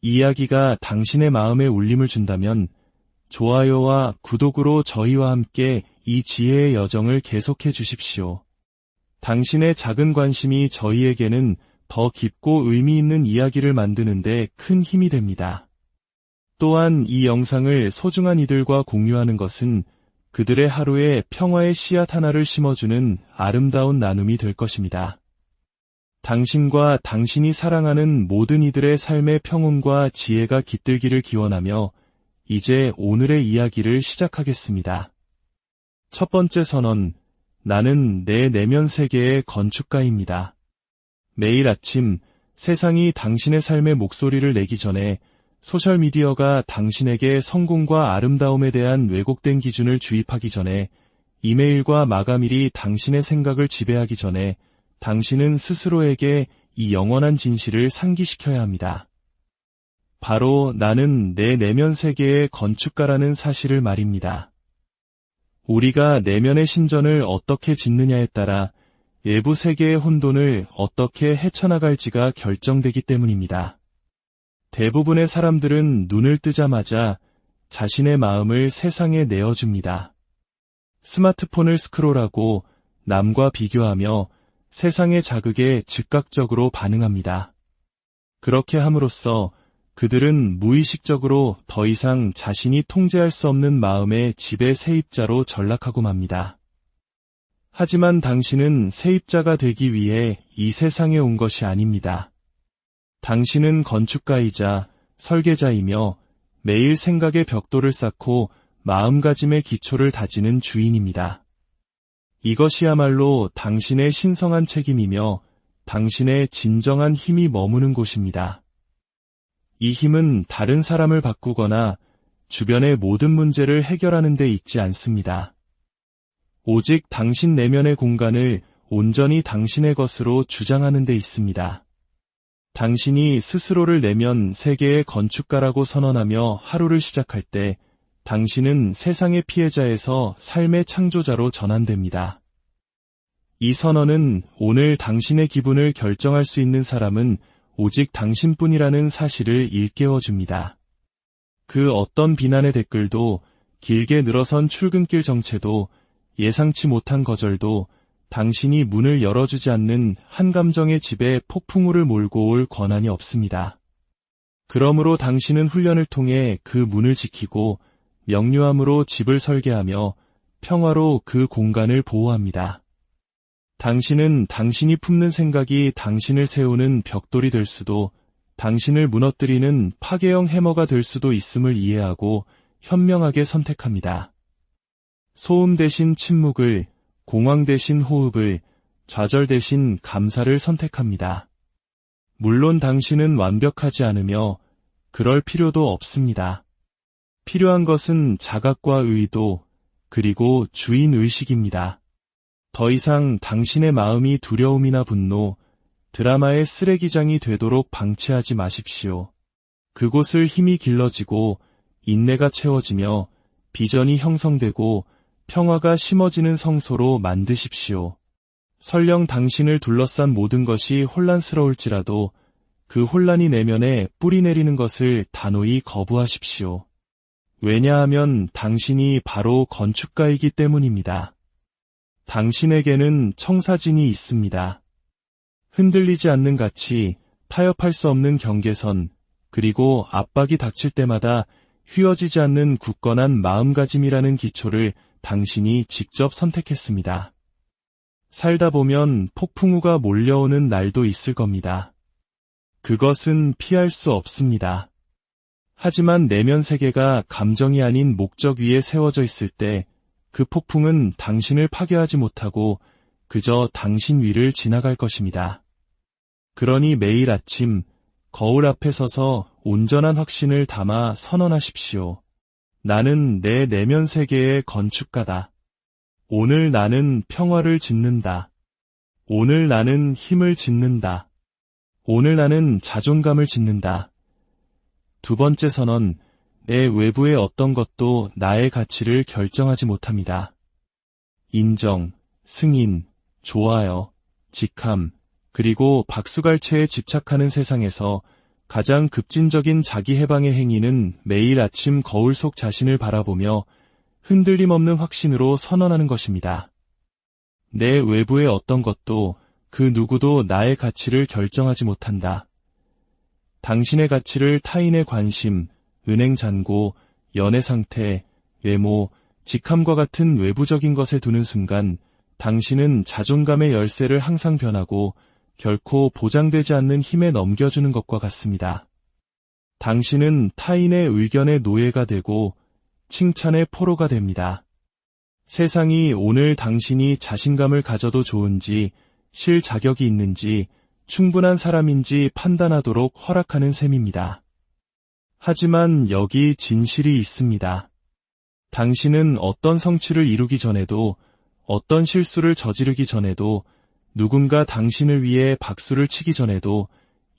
이야기가 당신의 마음에 울림을 준다면 좋아요와 구독으로 저희와 함께 이 지혜의 여정을 계속해 주십시오. 당신의 작은 관심이 저희에게는 더 깊고 의미 있는 이야기를 만드는데 큰 힘이 됩니다. 또한 이 영상을 소중한 이들과 공유하는 것은 그들의 하루에 평화의 씨앗 하나를 심어주는 아름다운 나눔이 될 것입니다. 당신과 당신이 사랑하는 모든 이들의 삶의 평온과 지혜가 깃들기를 기원하며 이제 오늘의 이야기를 시작하겠습니다. 첫 번째 선언, 나는 내 내면 세계의 건축가입니다. 매일 아침 세상이 당신의 삶의 목소리를 내기 전에 소셜미디어가 당신에게 성공과 아름다움에 대한 왜곡된 기준을 주입하기 전에 이메일과 마감일이 당신의 생각을 지배하기 전에 당신은 스스로에게 이 영원한 진실을 상기시켜야 합니다. 바로 나는 내 내면 세계의 건축가라는 사실을 말입니다. 우리가 내면의 신전을 어떻게 짓느냐에 따라 외부 세계의 혼돈을 어떻게 헤쳐나갈지가 결정되기 때문입니다. 대부분의 사람들은 눈을 뜨자마자 자신의 마음을 세상에 내어줍니다. 스마트폰을 스크롤하고 남과 비교하며 세상의 자극에 즉각적으로 반응합니다. 그렇게 함으로써 그들은 무의식적으로 더 이상 자신이 통제할 수 없는 마음의 지배 세입자로 전락하고 맙니다. 하지만 당신은 세입자가 되기 위해 이 세상에 온 것이 아닙니다. 당신은 건축가이자 설계자이며 매일 생각의 벽돌을 쌓고 마음가짐의 기초를 다지는 주인입니다. 이것이야말로 당신의 신성한 책임이며 당신의 진정한 힘이 머무는 곳입니다. 이 힘은 다른 사람을 바꾸거나 주변의 모든 문제를 해결하는 데 있지 않습니다. 오직 당신 내면의 공간을 온전히 당신의 것으로 주장하는 데 있습니다. 당신이 스스로를 내면 세계의 건축가라고 선언하며 하루를 시작할 때 당신은 세상의 피해자에서 삶의 창조자로 전환됩니다. 이 선언은 오늘 당신의 기분을 결정할 수 있는 사람은 오직 당신뿐이라는 사실을 일깨워줍니다. 그 어떤 비난의 댓글도, 길게 늘어선 출근길 정체도, 예상치 못한 거절도 당신이 문을 열어주지 않는 한 감정의 집에 폭풍우를 몰고 올 권한이 없습니다. 그러므로 당신은 훈련을 통해 그 문을 지키고 명료함으로 집을 설계하며 평화로 그 공간을 보호합니다. 당신은 당신이 품는 생각이 당신을 세우는 벽돌이 될 수도, 당신을 무너뜨리는 파괴형 해머가 될 수도 있음을 이해하고 현명하게 선택합니다. 소음 대신 침묵을, 공황 대신 호흡을, 좌절 대신 감사를 선택합니다. 물론 당신은 완벽하지 않으며 그럴 필요도 없습니다. 필요한 것은 자각과 의도, 그리고 주인의식입니다. 더 이상 당신의 마음이 두려움이나 분노, 드라마의 쓰레기장이 되도록 방치하지 마십시오. 그곳을 힘이 길러지고 인내가 채워지며 비전이 형성되고 평화가 심어지는 성소로 만드십시오. 설령 당신을 둘러싼 모든 것이 혼란스러울지라도 그 혼란이 내면에 뿌리 내리는 것을 단호히 거부하십시오. 왜냐하면 당신이 바로 건축가이기 때문입니다. 당신에게는 청사진이 있습니다. 흔들리지 않는 가치, 타협할 수 없는 경계선, 그리고 압박이 닥칠 때마다 휘어지지 않는 굳건한 마음가짐이라는 기초를 당신이 직접 선택했습니다. 살다 보면 폭풍우가 몰려오는 날도 있을 겁니다. 그것은 피할 수 없습니다. 하지만 내면 세계가 감정이 아닌 목적 위에 세워져 있을 때 그 폭풍은 당신을 파괴하지 못하고 그저 당신 위를 지나갈 것입니다. 그러니 매일 아침 거울 앞에 서서 온전한 확신을 담아 선언하십시오. 나는 내 내면 세계의 건축가다. 오늘 나는 평화를 짓는다. 오늘 나는 힘을 짓는다. 오늘 나는 자존감을 짓는다. 두 번째 선언, 내 외부의 어떤 것도 나의 가치를 결정하지 못합니다. 인정, 승인, 좋아요, 직함, 그리고 박수갈채에 집착하는 세상에서 가장 급진적인 자기 해방의 행위는 매일 아침 거울 속 자신을 바라보며 흔들림 없는 확신으로 선언하는 것입니다. 내 외부의 어떤 것도 그 누구도 나의 가치를 결정하지 못한다. 당신의 가치를 타인의 관심, 은행 잔고, 연애 상태, 외모, 직함과 같은 외부적인 것에 두는 순간 당신은 자존감의 열쇠를 항상 변하고 결코 보장되지 않는 힘에 넘겨주는 것과 같습니다. 당신은 타인의 의견의 노예가 되고 칭찬의 포로가 됩니다. 세상이 오늘 당신이 자신감을 가져도 좋은지, 쉴 자격이 있는지, 충분한 사람인지 판단하도록 허락하는 셈입니다. 하지만 여기 진실이 있습니다. 당신은 어떤 성취를 이루기 전에도, 어떤 실수를 저지르기 전에도, 누군가 당신을 위해 박수를 치기 전에도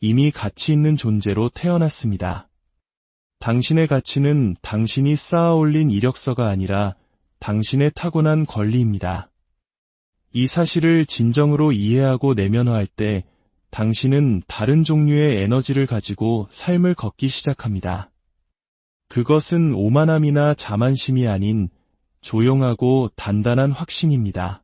이미 가치 있는 존재로 태어났습니다. 당신의 가치는 당신이 쌓아 올린 이력서가 아니라 당신의 타고난 권리입니다. 이 사실을 진정으로 이해하고 내면화할 때 당신은 다른 종류의 에너지를 가지고 삶을 걷기 시작합니다. 그것은 오만함이나 자만심이 아닌 조용하고 단단한 확신입니다.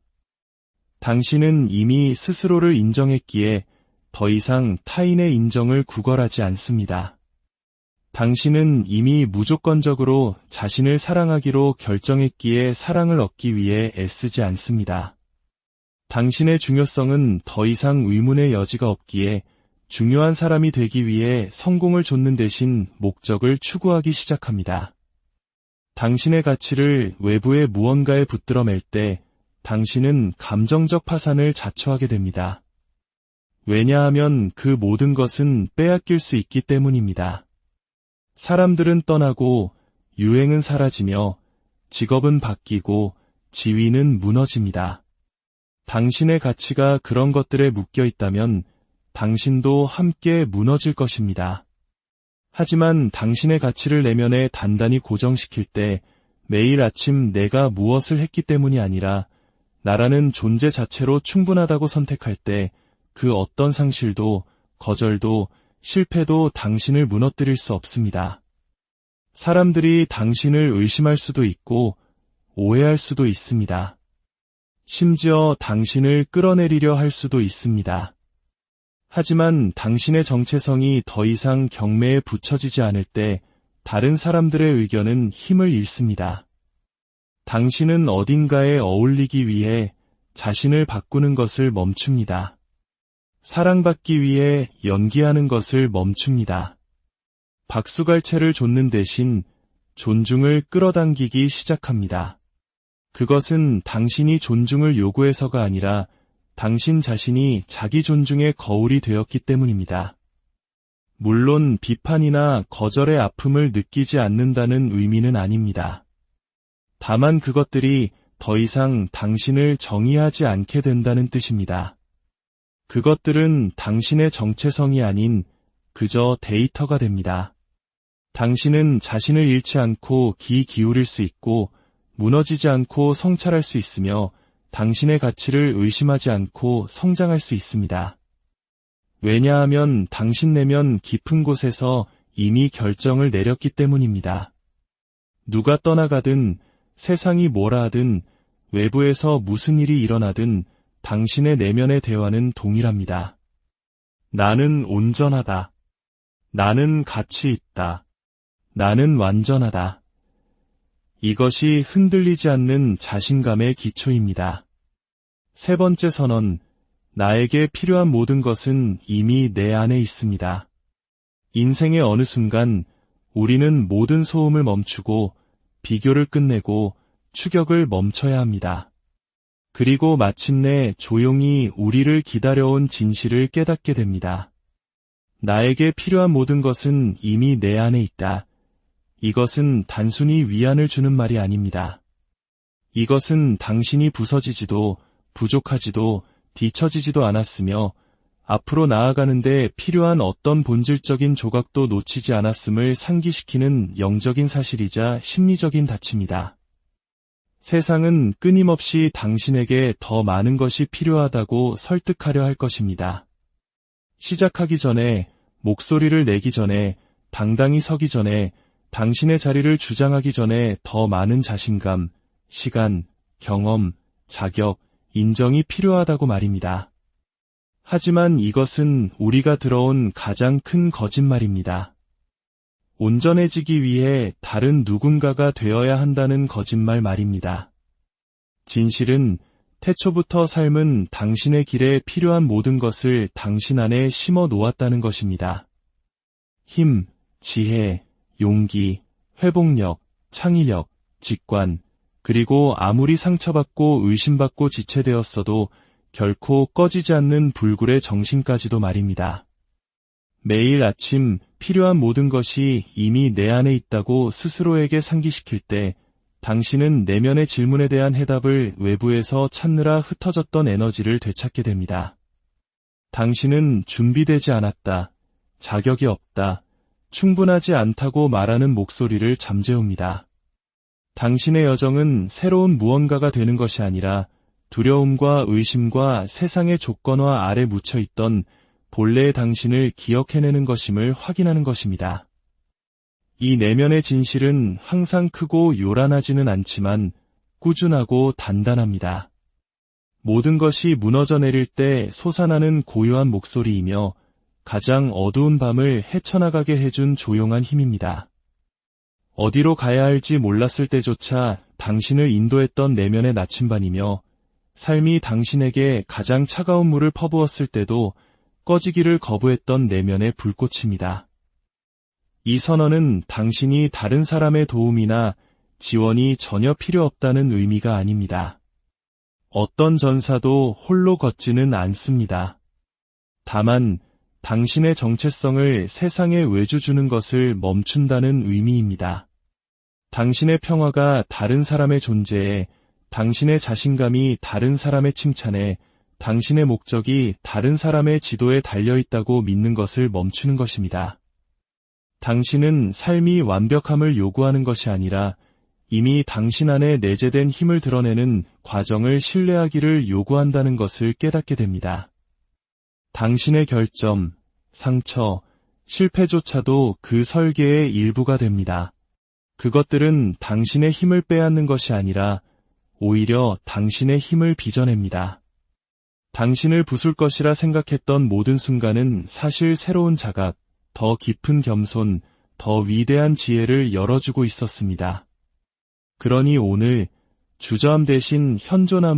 당신은 이미 스스로를 인정했기에 더 이상 타인의 인정을 구걸하지 않습니다. 당신은 이미 무조건적으로 자신을 사랑하기로 결정했기에 사랑을 얻기 위해 애쓰지 않습니다. 당신의 중요성은 더 이상 의문의 여지가 없기에 중요한 사람이 되기 위해 성공을 좇는 대신 목적을 추구하기 시작합니다. 당신의 가치를 외부의 무언가에 붙들어맬 때 당신은 감정적 파산을 자초하게 됩니다. 왜냐하면 그 모든 것은 빼앗길 수 있기 때문입니다. 사람들은 떠나고 유행은 사라지며 직업은 바뀌고 지위는 무너집니다. 당신의 가치가 그런 것들에 묶여 있다면 당신도 함께 무너질 것입니다. 하지만 당신의 가치를 내면에 단단히 고정시킬 때 매일 아침 내가 무엇을 했기 때문이 아니라 나라는 존재 자체로 충분하다고 선택할 때 그 어떤 상실도, 거절도, 실패도 당신을 무너뜨릴 수 없습니다. 사람들이 당신을 의심할 수도 있고 오해할 수도 있습니다. 심지어 당신을 끌어내리려 할 수도 있습니다. 하지만 당신의 정체성이 더 이상 경매에 붙여지지 않을 때 다른 사람들의 의견은 힘을 잃습니다. 당신은 어딘가에 어울리기 위해 자신을 바꾸는 것을 멈춥니다. 사랑받기 위해 연기하는 것을 멈춥니다. 박수갈채를 좇는 대신 존중을 끌어당기기 시작합니다. 그것은 당신이 존중을 요구해서가 아니라 당신 자신이 자기 존중의 거울이 되었기 때문입니다. 물론 비판이나 거절의 아픔을 느끼지 않는다는 의미는 아닙니다. 다만 그것들이 더 이상 당신을 정의하지 않게 된다는 뜻입니다. 그것들은 당신의 정체성이 아닌 그저 데이터가 됩니다. 당신은 자신을 잃지 않고 귀 기울일 수 있고 무너지지 않고 성찰할 수 있으며 당신의 가치를 의심하지 않고 성장할 수 있습니다. 왜냐하면 당신 내면 깊은 곳에서 이미 결정을 내렸기 때문입니다. 누가 떠나가든 세상이 뭐라 하든 외부에서 무슨 일이 일어나든 당신의 내면의 대화는 동일합니다. 나는 온전하다. 나는 가치 있다. 나는 완전하다. 이것이 흔들리지 않는 자신감의 기초입니다. 세 번째 선언, 나에게 필요한 모든 것은 이미 내 안에 있습니다. 인생의 어느 순간 우리는 모든 소음을 멈추고 비교를 끝내고 추격을 멈춰야 합니다. 그리고 마침내 조용히 우리를 기다려온 진실을 깨닫게 됩니다. 나에게 필요한 모든 것은 이미 내 안에 있다. 이것은 단순히 위안을 주는 말이 아닙니다. 이것은 당신이 부서지지도 부족하지도 뒤처지지도 않았으며 앞으로 나아가는데 필요한 어떤 본질적인 조각도 놓치지 않았음을 상기시키는 영적인 사실이자 심리적인 닫힘이다. 세상은 끊임없이 당신에게 더 많은 것이 필요하다고 설득하려 할 것입니다. 시작하기 전에, 목소리를 내기 전에, 당당히 서기 전에, 당신의 자리를 주장하기 전에 더 많은 자신감, 시간, 경험, 자격, 인정이 필요하다고 말입니다. 하지만 이것은 우리가 들어온 가장 큰 거짓말입니다. 온전해지기 위해 다른 누군가가 되어야 한다는 거짓말 말입니다. 진실은 태초부터 삶은 당신의 길에 필요한 모든 것을 당신 안에 심어 놓았다는 것입니다. 힘, 지혜, 용기, 회복력, 창의력, 직관, 그리고 아무리 상처받고 의심받고 지체되었어도 결코 꺼지지 않는 불굴의 정신까지도 말입니다. 매일 아침 필요한 모든 것이 이미 내 안에 있다고 스스로에게 상기시킬 때 당신은 내면의 질문에 대한 해답을 외부에서 찾느라 흩어졌던 에너지를 되찾게 됩니다. 당신은 준비되지 않았다, 자격이 없다, 충분하지 않다고 말하는 목소리를 잠재웁니다. 당신의 여정은 새로운 무언가가 되는 것이 아니라 두려움과 의심과 세상의 조건화 아래 묻혀있던 본래의 당신을 기억해내는 것임을 확인하는 것입니다. 이 내면의 진실은 항상 크고 요란하지는 않지만 꾸준하고 단단합니다. 모든 것이 무너져 내릴 때 솟아나는 고요한 목소리이며 가장 어두운 밤을 헤쳐나가게 해준 조용한 힘입니다. 어디로 가야 할지 몰랐을 때조차 당신을 인도했던 내면의 나침반이며 삶이 당신에게 가장 차가운 물을 퍼부었을 때도 꺼지기를 거부했던 내면의 불꽃입니다. 이 선언은 당신이 다른 사람의 도움이나 지원이 전혀 필요 없다는 의미가 아닙니다. 어떤 전사도 홀로 걷지는 않습니다. 다만 당신의 정체성을 세상에 외주주는 것을 멈춘다는 의미입니다. 당신의 평화가 다른 사람의 존재에, 당신의 자신감이 다른 사람의 칭찬에, 당신의 목적이 다른 사람의 지도에 달려있다고 믿는 것을 멈추는 것입니다. 당신은 삶이 완벽함을 요구하는 것이 아니라 이미 당신 안에 내재된 힘을 드러내는 과정을 신뢰하기를 요구한다는 것을 깨닫게 됩니다. 당신의 결점, 상처, 실패조차도 그 설계의 일부가 됩니다. 그것들은 당신의 힘을 빼앗는 것이 아니라 오히려 당신의 힘을 빚어냅니다. 당신을 부술 것이라 생각했던 모든 순간은 사실 새로운 자각, 더 깊은 겸손, 더 위대한 지혜를 열어주고 있었습니다. 그러니 오늘 주저함 대신 현존함